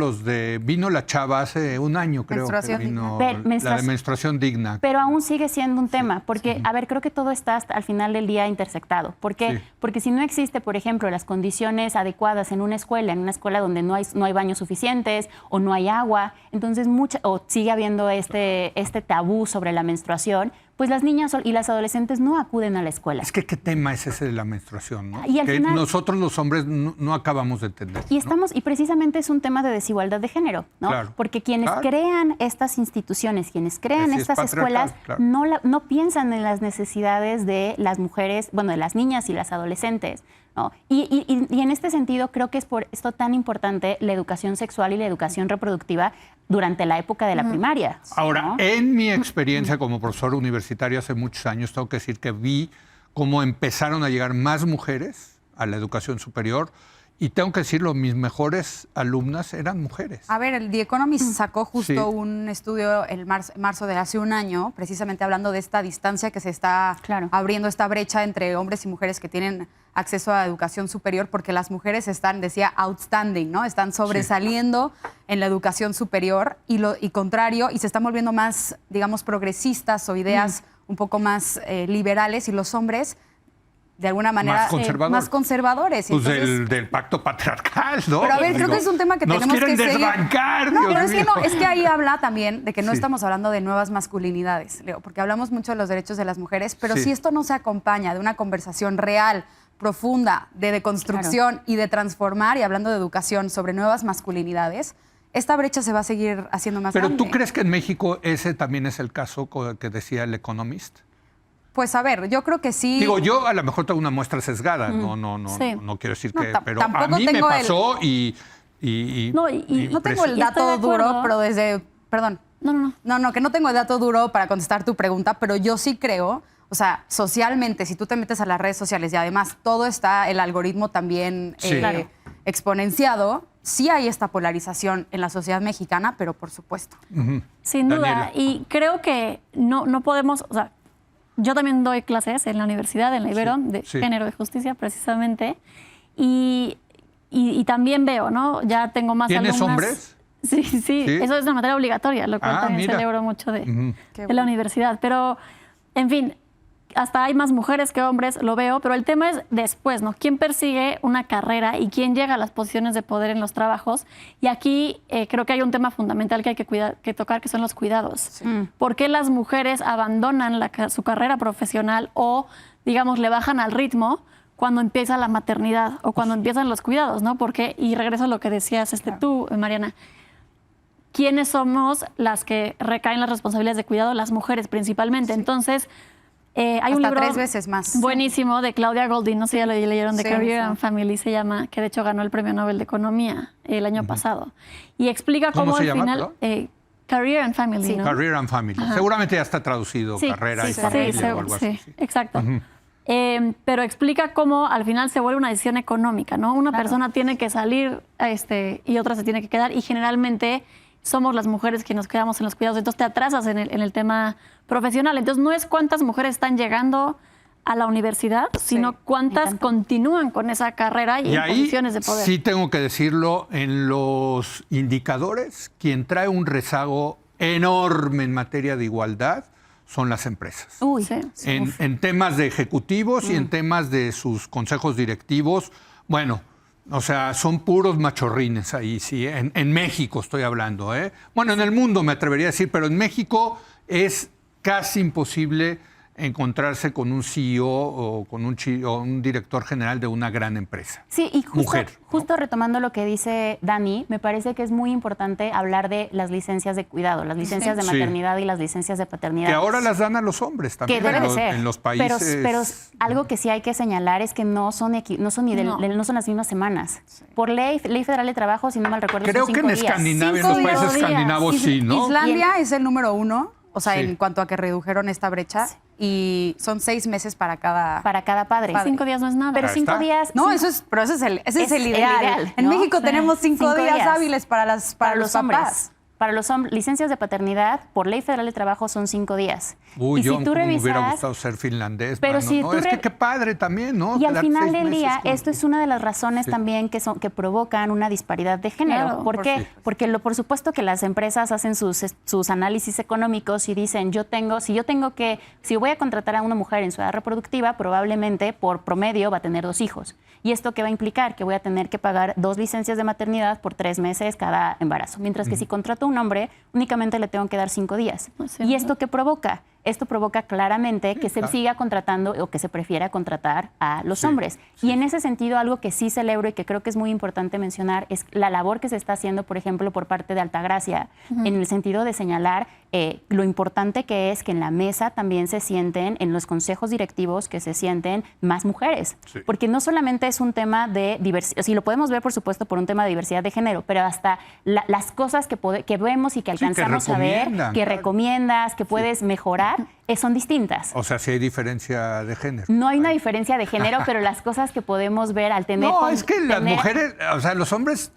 Vino la chava hace un año, creo, que vino la de menstruación digna. Pero aún sigue siendo un tema, porque, a ver, creo que todo está al final del día intersectado. ¿Por qué? Porque si no existe, por ejemplo, las condiciones adecuadas en una escuela donde no hay baños suficientes o no hay agua, entonces o sigue habiendo este tabú sobre la menstruación, pues las niñas y las adolescentes no acuden a la escuela. Es que qué tema es ese de la menstruación, ¿no? Y al final, nosotros los hombres no acabamos de entender. Y precisamente es un tema de desigualdad de género, ¿no? Claro. Porque quienes crean estas instituciones, quienes crean estas escuelas, no piensan en las necesidades de las mujeres, bueno, de las niñas y las adolescentes, ¿no? Y en este sentido creo que es por esto tan importante la educación sexual y la educación reproductiva durante la época de la primaria. Ahora, ¿no? en mi experiencia como profesor universitario hace muchos años, tengo que decir que vi cómo empezaron a llegar más mujeres a la educación superior. Y tengo que decirlo, mis mejores alumnas eran mujeres. A ver, el The Economist sacó justo un estudio el marzo de hace un año, precisamente hablando de esta distancia que se está abriendo, esta brecha entre hombres y mujeres que tienen acceso a educación superior, porque las mujeres están, decía, outstanding, ¿no? Están sobresaliendo en la educación superior y contrario, y se están volviendo más, digamos, progresistas o ideas un poco más liberales, y los hombres de alguna manera más conservadores. Pues entonces, del pacto patriarcal, ¿no? Pero a ver, creo que es un tema que tenemos que seguir. Nos quieren desbancar, No, pero es que ahí habla también de que no estamos hablando de nuevas masculinidades, Leo, porque hablamos mucho de los derechos de las mujeres, pero si esto no se acompaña de una conversación real, profunda, de deconstrucción y de transformar, y hablando de educación sobre nuevas masculinidades, esta brecha se va a seguir haciendo más grande. ¿Pero tú crees que en México ese también es el caso que decía el Economist? Pues a ver, yo creo que sí. Digo, yo a lo mejor tengo una muestra sesgada, no quiero decir que... Pero a mí me pasó no tengo el dato duro, pero desde... Perdón. No, que no tengo el dato duro para contestar tu pregunta, pero yo sí creo, o sea, socialmente, si tú te metes a las redes sociales y además todo está, el algoritmo también exponenciado, sí hay esta polarización en la sociedad mexicana, pero por supuesto. Sin duda. Y creo que no podemos... O sea, yo también doy clases en la universidad, en la Ibero, de género y justicia, precisamente. Y también veo, ¿no? Ya tengo más alumnas. ¿Tienes hombres? Sí, eso es una materia obligatoria, lo cual también celebro mucho de la universidad. Pero, en fin, hasta hay más mujeres que hombres, lo veo, pero el tema es después, ¿no? ¿Quién persigue una carrera y quién llega a las posiciones de poder en los trabajos? Y aquí creo que hay un tema fundamental que hay que tocar, que son los cuidados. Sí. ¿Por qué las mujeres abandonan su carrera profesional o, digamos, le bajan al ritmo cuando empieza la maternidad o cuando empiezan los cuidados, ¿no? Porque, y regreso a lo que decías tú, Mariana, ¿quiénes somos las que recaen las responsabilidades de cuidado? Las mujeres principalmente. Sí. Entonces, hay un libro 3 veces más. Buenísimo de Claudia Goldin, no sé si ya lo leyeron, de Career and Family se llama, que de hecho ganó el Premio Nobel de Economía el año pasado. Y explica cómo al final... Career and Family, sí. ¿no? Career and Family. Ajá. Seguramente ya está traducido, carrera y familia o algo así. Sí, exacto. Pero explica cómo al final se vuelve una decisión económica, ¿no? Una persona tiene que salir y otra se tiene que quedar y generalmente somos las mujeres que nos quedamos en los cuidados. Entonces te atrasas en el tema profesional. Entonces no es cuántas mujeres están llegando a la universidad, sino cuántas continúan con esa carrera y en posiciones de poder. Sí tengo que decirlo, en los indicadores, quien trae un rezago enorme en materia de igualdad son las empresas. En temas de ejecutivos y en temas de sus consejos directivos, bueno, o sea, son puros machorrines ahí, sí. En México estoy hablando, ¿eh? Bueno, en el mundo me atrevería a decir, pero en México es casi imposible encontrarse con un CEO o con un director general de una gran empresa. Sí, y justo retomando lo que dice Dani, me parece que es muy importante hablar de las licencias de cuidado, las licencias de maternidad y las licencias de paternidad. Que ahora las dan a los hombres también. Que debe de ser. En los países. Pero algo que sí hay que señalar es que no son las mismas semanas. Por ley federal de trabajo, si no mal recuerdo, creo son 5 que en días. Escandinavia, en los países escandinavos sí, ¿no? Islandia es el número 1. O sea, en cuanto a que redujeron esta brecha, y son 6 meses para cada padre. 5 días no es nada. Pero 5 días... No, ese es el ideal. En México tenemos 5 días hábiles para los papás. Hombres. Para los hombres, licencias de paternidad, por ley federal de trabajo, son 5 días. Uy, yo me hubiera gustado ser finlandés. Pero si es que qué padre también, ¿no? Y al final del día, esto es una de las razones también que provocan una disparidad de género. Claro, ¿Por qué? Porque por supuesto que las empresas hacen sus análisis económicos y dicen, si voy a contratar a una mujer en su edad reproductiva, probablemente por promedio va a tener 2 hijos. ¿Y esto qué va a implicar? Que voy a tener que pagar 2 licencias de maternidad por 3 meses cada embarazo. Mientras que si contrato a un hombre, únicamente le tengo que dar 5 días. ¿Y esto qué provoca? Esto provoca claramente que se siga contratando o que se prefiera contratar a los hombres. Y en ese sentido, algo que sí celebro y que creo que es muy importante mencionar es la labor que se está haciendo, por ejemplo, por parte de Altagracia, en el sentido de señalar lo importante que es que en la mesa también se sienten, en los consejos directivos, que se sienten más mujeres. Sí. Porque no solamente es un tema de diversidad, sí lo podemos ver, por supuesto, por un tema de diversidad de género, pero hasta las cosas que vemos y que alcanzamos a ver, que recomiendas, que puedes mejorar, son distintas. O sea, sí hay diferencia de género. No hay una diferencia de género, pero las cosas que podemos ver al tener... No, es que las mujeres, o sea, los hombres...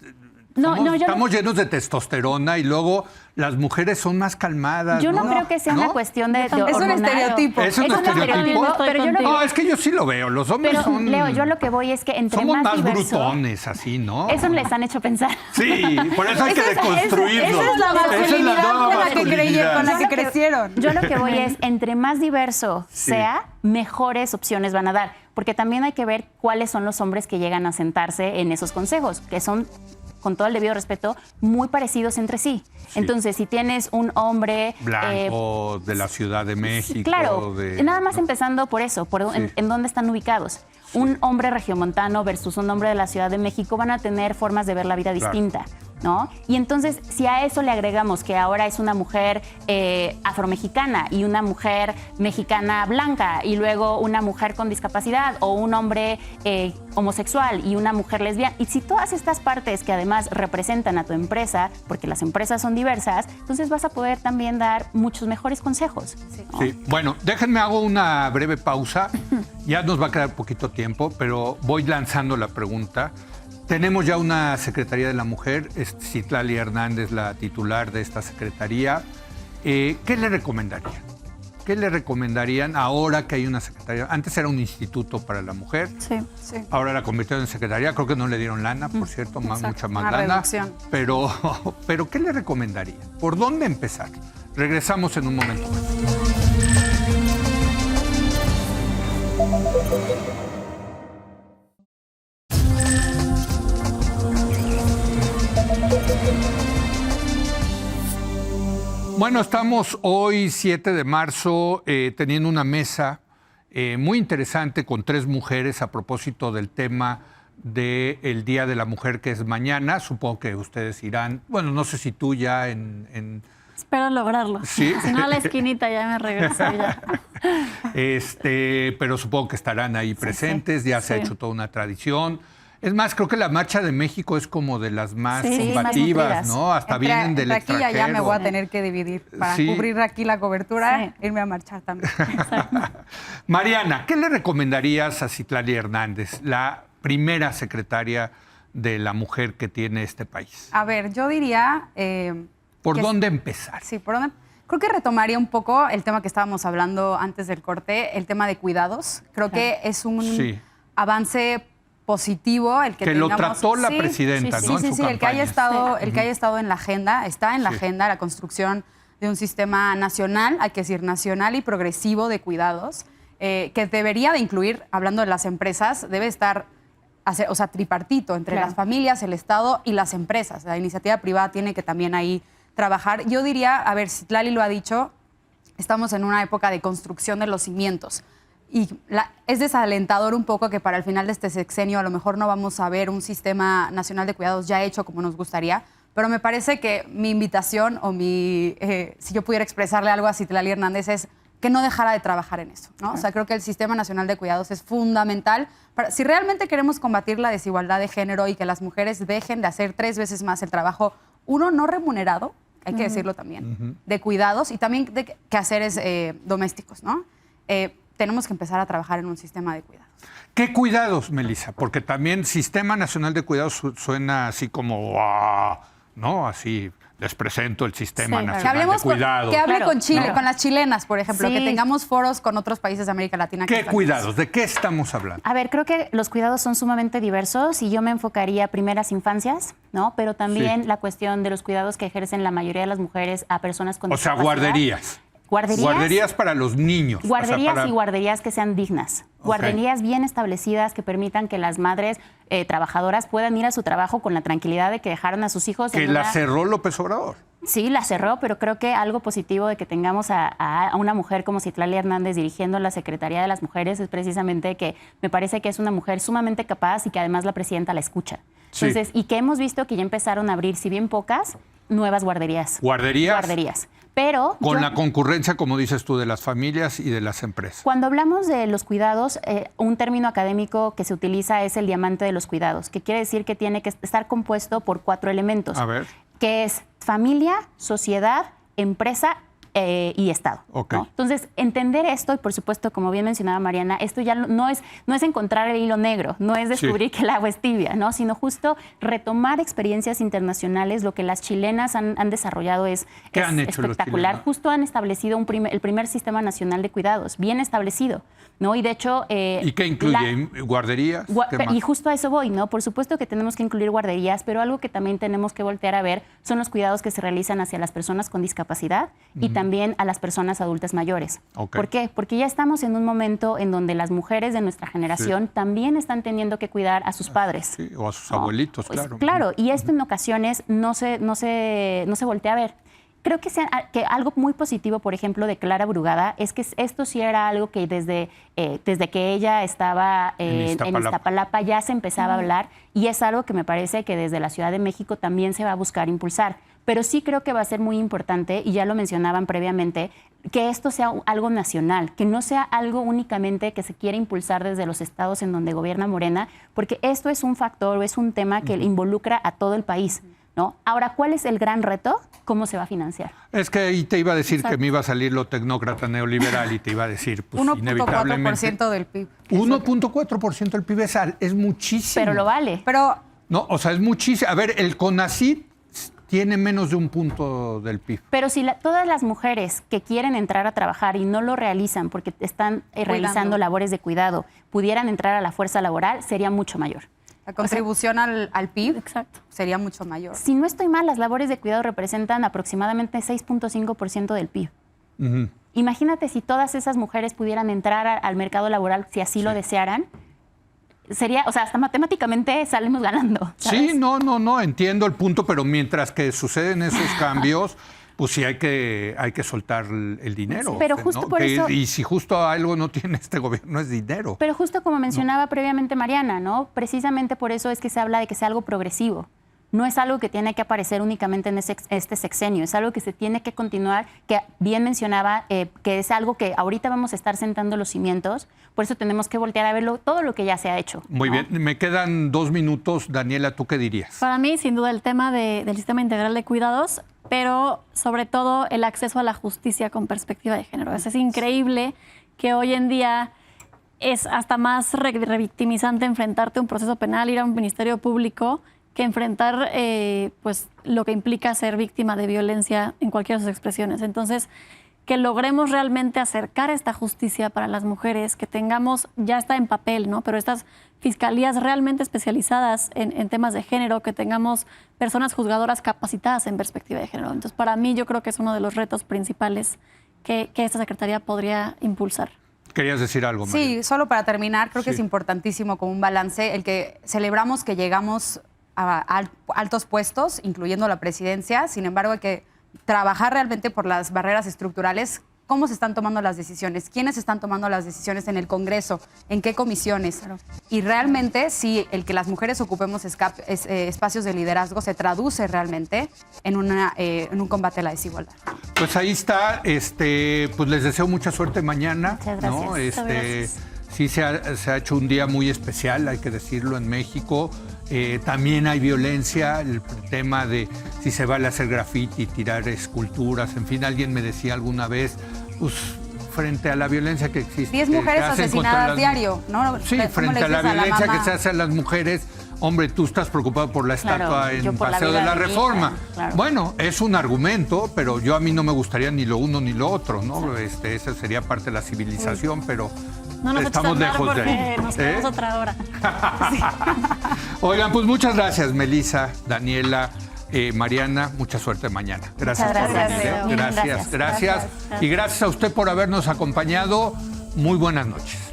estamos llenos de testosterona y luego las mujeres son más calmadas. Yo no creo que sea una cuestión de es un estereotipo. ¿Es un estereotipo? Pero es que yo sí lo veo. Los hombres son... Leo, yo lo que voy es que entre somos más diverso... Somos más brutones, así, ¿no? Eso les han hecho pensar. Sí, por eso hay que deconstruirlo. Esa es la masculinidad con la que crecieron. Yo lo que voy es, entre más diverso sea, mejores opciones van a dar. Porque también hay que ver cuáles son los hombres que llegan a sentarse en esos consejos, que son, con todo el debido respeto, muy parecidos entre sí. Entonces, si tienes un hombre... blanco, de la Ciudad de México... Claro, nada más empezando por eso, en dónde están ubicados. Un hombre regiomontano versus un hombre de la Ciudad de México van a tener formas de ver la vida distinta, ¿no? Y entonces, si a eso le agregamos que ahora es una mujer afromexicana y una mujer mexicana blanca y luego una mujer con discapacidad o un hombre homosexual y una mujer lesbiana, y si todas estas partes que además representan a tu empresa, porque las empresas son diversas, entonces vas a poder también dar muchos mejores consejos. ¿No? Sí, bueno, déjenme hago una breve pausa. Ya nos va a quedar poquito tiempo, pero voy lanzando la pregunta. Tenemos ya una Secretaría de la Mujer, es Citlali Hernández, la titular de esta Secretaría. ¿Qué le recomendarían? ¿Qué le recomendarían ahora que hay una Secretaría? Antes era un instituto para la mujer, ahora la convirtieron en Secretaría, creo que no le dieron lana, por cierto, mucha más lana. Reducción. Pero ¿qué le recomendarían? ¿Por dónde empezar? Regresamos en un momento más. Bueno, estamos hoy, 7 de marzo, teniendo una mesa muy interesante con 3 mujeres a propósito del tema del Día de la Mujer, que es mañana. Supongo que ustedes irán, bueno, no sé si tú ya en... Espero lograrlo. Sí. Si no, a la esquinita ya me regreso ya. Pero supongo que estarán ahí presentes, ya se ha hecho toda una tradición. Es más, creo que la Marcha de México es como de las más combativas, ¿no? Hasta vienen del extranjero. Aquí ya me voy a tener que dividir para cubrir aquí la cobertura, irme a marchar también. Mariana, ¿qué le recomendarías a Citlali Hernández, la primera secretaria de la mujer que tiene este país? A ver, yo diría... ¿Por dónde empezar? Sí, ¿por dónde? Creo que retomaría un poco el tema que estábamos hablando antes del corte, el tema de cuidados. Creo que es un avance positivo el que tengamos. Lo trató la presidenta, ¿no? Sí, el que haya estado en la agenda, está en la agenda la construcción de un sistema nacional, hay que decir nacional y progresivo de cuidados, que debería de incluir, hablando de las empresas, debe estar, o sea, tripartito entre las familias, el Estado y las empresas. La iniciativa privada tiene que también ahí trabajar. Yo diría, a ver, Citlali lo ha dicho, estamos en una época de construcción de los cimientos. Y es desalentador un poco que para el final de este sexenio a lo mejor no vamos a ver un sistema nacional de cuidados ya hecho como nos gustaría, pero me parece que mi invitación o si yo pudiera expresarle algo a Citlali Hernández es que no dejara de trabajar en eso, ¿no? O sea, creo que el Sistema Nacional de Cuidados es fundamental si realmente queremos combatir la desigualdad de género y que las mujeres dejen de hacer 3 veces más el trabajo, uno no remunerado, hay que decirlo también, de cuidados y también de quehaceres domésticos, ¿no? Tenemos que empezar a trabajar en un sistema de cuidados. ¿Qué cuidados, Melissa? Porque también Sistema Nacional de Cuidados suena así como, ¿no? Así les presento el Sistema Nacional de Cuidados. Que hable con Chile, con las chilenas, por ejemplo, que tengamos foros con otros países de América Latina. ¿Qué cuidados? ¿De qué estamos hablando? A ver, creo que los cuidados son sumamente diversos y yo me enfocaría primeras infancias, ¿no? Pero también la cuestión de los cuidados que ejercen la mayoría de las mujeres a personas con discapacidad. O sea, guarderías. Guarderías para los niños. Guarderías y guarderías que sean dignas. Guarderías bien establecidas que permitan que las madres trabajadoras puedan ir a su trabajo con la tranquilidad de que dejaron a sus hijos. Que la cerró López Obrador. Sí, la cerró, pero creo que algo positivo de que tengamos a una mujer como Citlali Hernández dirigiendo la Secretaría de las Mujeres es precisamente que me parece que es una mujer sumamente capaz y que además la presidenta la escucha. Entonces, y que hemos visto que ya empezaron a abrir, si bien pocas, nuevas guarderías. ¿Guarderías? Pero con la concurrencia, como dices tú, de las familias y de las empresas. Cuando hablamos de los cuidados, un término académico que se utiliza es el diamante de los cuidados, que quiere decir que tiene que estar compuesto por 4 elementos. A ver. Que es familia, sociedad, empresa y Estado. Okay. ¿No? Entonces, entender esto, y por supuesto, como bien mencionaba Mariana, esto ya no es encontrar el hilo negro, no es descubrir que el agua es tibia, ¿no? Sino justo retomar experiencias internacionales. Lo que las chilenas han desarrollado es espectacular. Justo han establecido el primer Sistema Nacional de Cuidados, bien establecido, ¿no? Y de hecho... ¿Y qué incluye? ¿Guarderías? Y justo a eso voy, ¿no? Por supuesto que tenemos que incluir guarderías, pero algo que también tenemos que voltear a ver son los cuidados que se realizan hacia las personas con discapacidad y también a las personas adultas mayores. Okay. ¿Por qué? Porque ya estamos en un momento en donde las mujeres de nuestra generación también están teniendo que cuidar a sus padres. Sí, o a sus abuelitos, pues, claro. Claro, y esto en ocasiones no se voltea a ver. Creo que algo muy positivo, por ejemplo, de Clara Brugada, es que esto sí era algo que desde que ella estaba en Iztapalapa ya se empezaba a hablar, y es algo que me parece que desde la Ciudad de México también se va a buscar impulsar. Pero sí creo que va a ser muy importante, y ya lo mencionaban previamente, que esto sea algo nacional, que no sea algo únicamente que se quiera impulsar desde los estados en donde gobierna Morena, porque esto es un factor o es un tema que involucra a todo el país, ¿no? Ahora, ¿cuál es el gran reto? ¿Cómo se va a financiar? Es que ahí te iba a decir que me iba a salir lo tecnócrata neoliberal y te iba a decir, pues inevitablemente... 1.4% del PIB. 1.4% del PIB es muchísimo. Pero lo vale. No, o sea, es muchísimo. A ver, el CONACYT tiene menos de 1 punto del PIB. Pero si todas las mujeres que quieren entrar a trabajar y no lo realizan porque están realizando labores de cuidado, pudieran entrar a la fuerza laboral, sería mucho mayor. La contribución al PIB exacto, sería mucho mayor. Si no estoy mal, las labores de cuidado representan aproximadamente 6.5% del PIB. Imagínate si todas esas mujeres pudieran entrar al mercado laboral si así lo desearan. Sería, o sea, hasta matemáticamente salimos ganando, ¿sabes? Sí, no, entiendo el punto, pero mientras que suceden esos cambios, pues sí hay que soltar el dinero. Pero justo por eso... Y si justo algo no tiene este gobierno es dinero. Pero justo como mencionaba previamente Mariana, ¿no? Precisamente por eso es que se habla de que sea algo progresivo. No es algo que tiene que aparecer únicamente en este sexenio, es algo que se tiene que continuar, que bien mencionaba, que es algo que ahorita vamos a estar sentando los cimientos, por eso tenemos que voltear a verlo, todo lo que ya se ha hecho. Muy bien, me quedan 2 minutos. Daniela, ¿tú qué dirías? Para mí, sin duda, el tema del sistema integral de cuidados, pero sobre todo el acceso a la justicia con perspectiva de género. Es increíble que hoy en día es hasta más revictimizante enfrentarte a un proceso penal, ir a un ministerio público, que enfrentar pues, lo que implica ser víctima de violencia en cualquiera de sus expresiones. Entonces, que logremos realmente acercar esta justicia para las mujeres, que tengamos, ya está en papel, ¿no? Pero estas fiscalías realmente especializadas en temas de género, que tengamos personas juzgadoras capacitadas en perspectiva de género. Entonces, para mí, yo creo que es uno de los retos principales que esta Secretaría podría impulsar. ¿Querías decir algo, María? Sí, solo para terminar, creo que es importantísimo como un balance el que celebramos que llegamos a altos puestos, incluyendo la presidencia. Sin embargo, hay que trabajar realmente por las barreras estructurales. ¿Cómo se están tomando las decisiones? ¿Quiénes están tomando las decisiones en el Congreso? ¿En qué comisiones? Y realmente, si el que las mujeres ocupemos espacios de liderazgo se traduce realmente en un combate a la desigualdad. Pues ahí está. Pues les deseo mucha suerte mañana. Muchas gracias. ¿No? Muchas gracias. Sí, se ha hecho un día muy especial, hay que decirlo, en México. También hay violencia, el tema de si se vale hacer graffiti, tirar esculturas, en fin, alguien me decía alguna vez, pues frente a la violencia que existe. 10 mujeres asesinadas diario, ¿no? Sí, frente a la violencia que se hace a las mujeres, hombre, tú estás preocupado por la estatua en Paseo de la Reforma. Claro. Bueno, es un argumento, pero a mí no me gustaría ni lo uno ni lo otro, ¿no? Esa sería parte de la civilización, pero no nos estamos lejos de ahí. Nos quedamos otra hora. Sí. Oigan, pues muchas gracias, Melissa, Daniela, Mariana, mucha suerte mañana. Gracias por venir. Gracias. Gracias. Y gracias a usted por habernos acompañado. Muy buenas noches.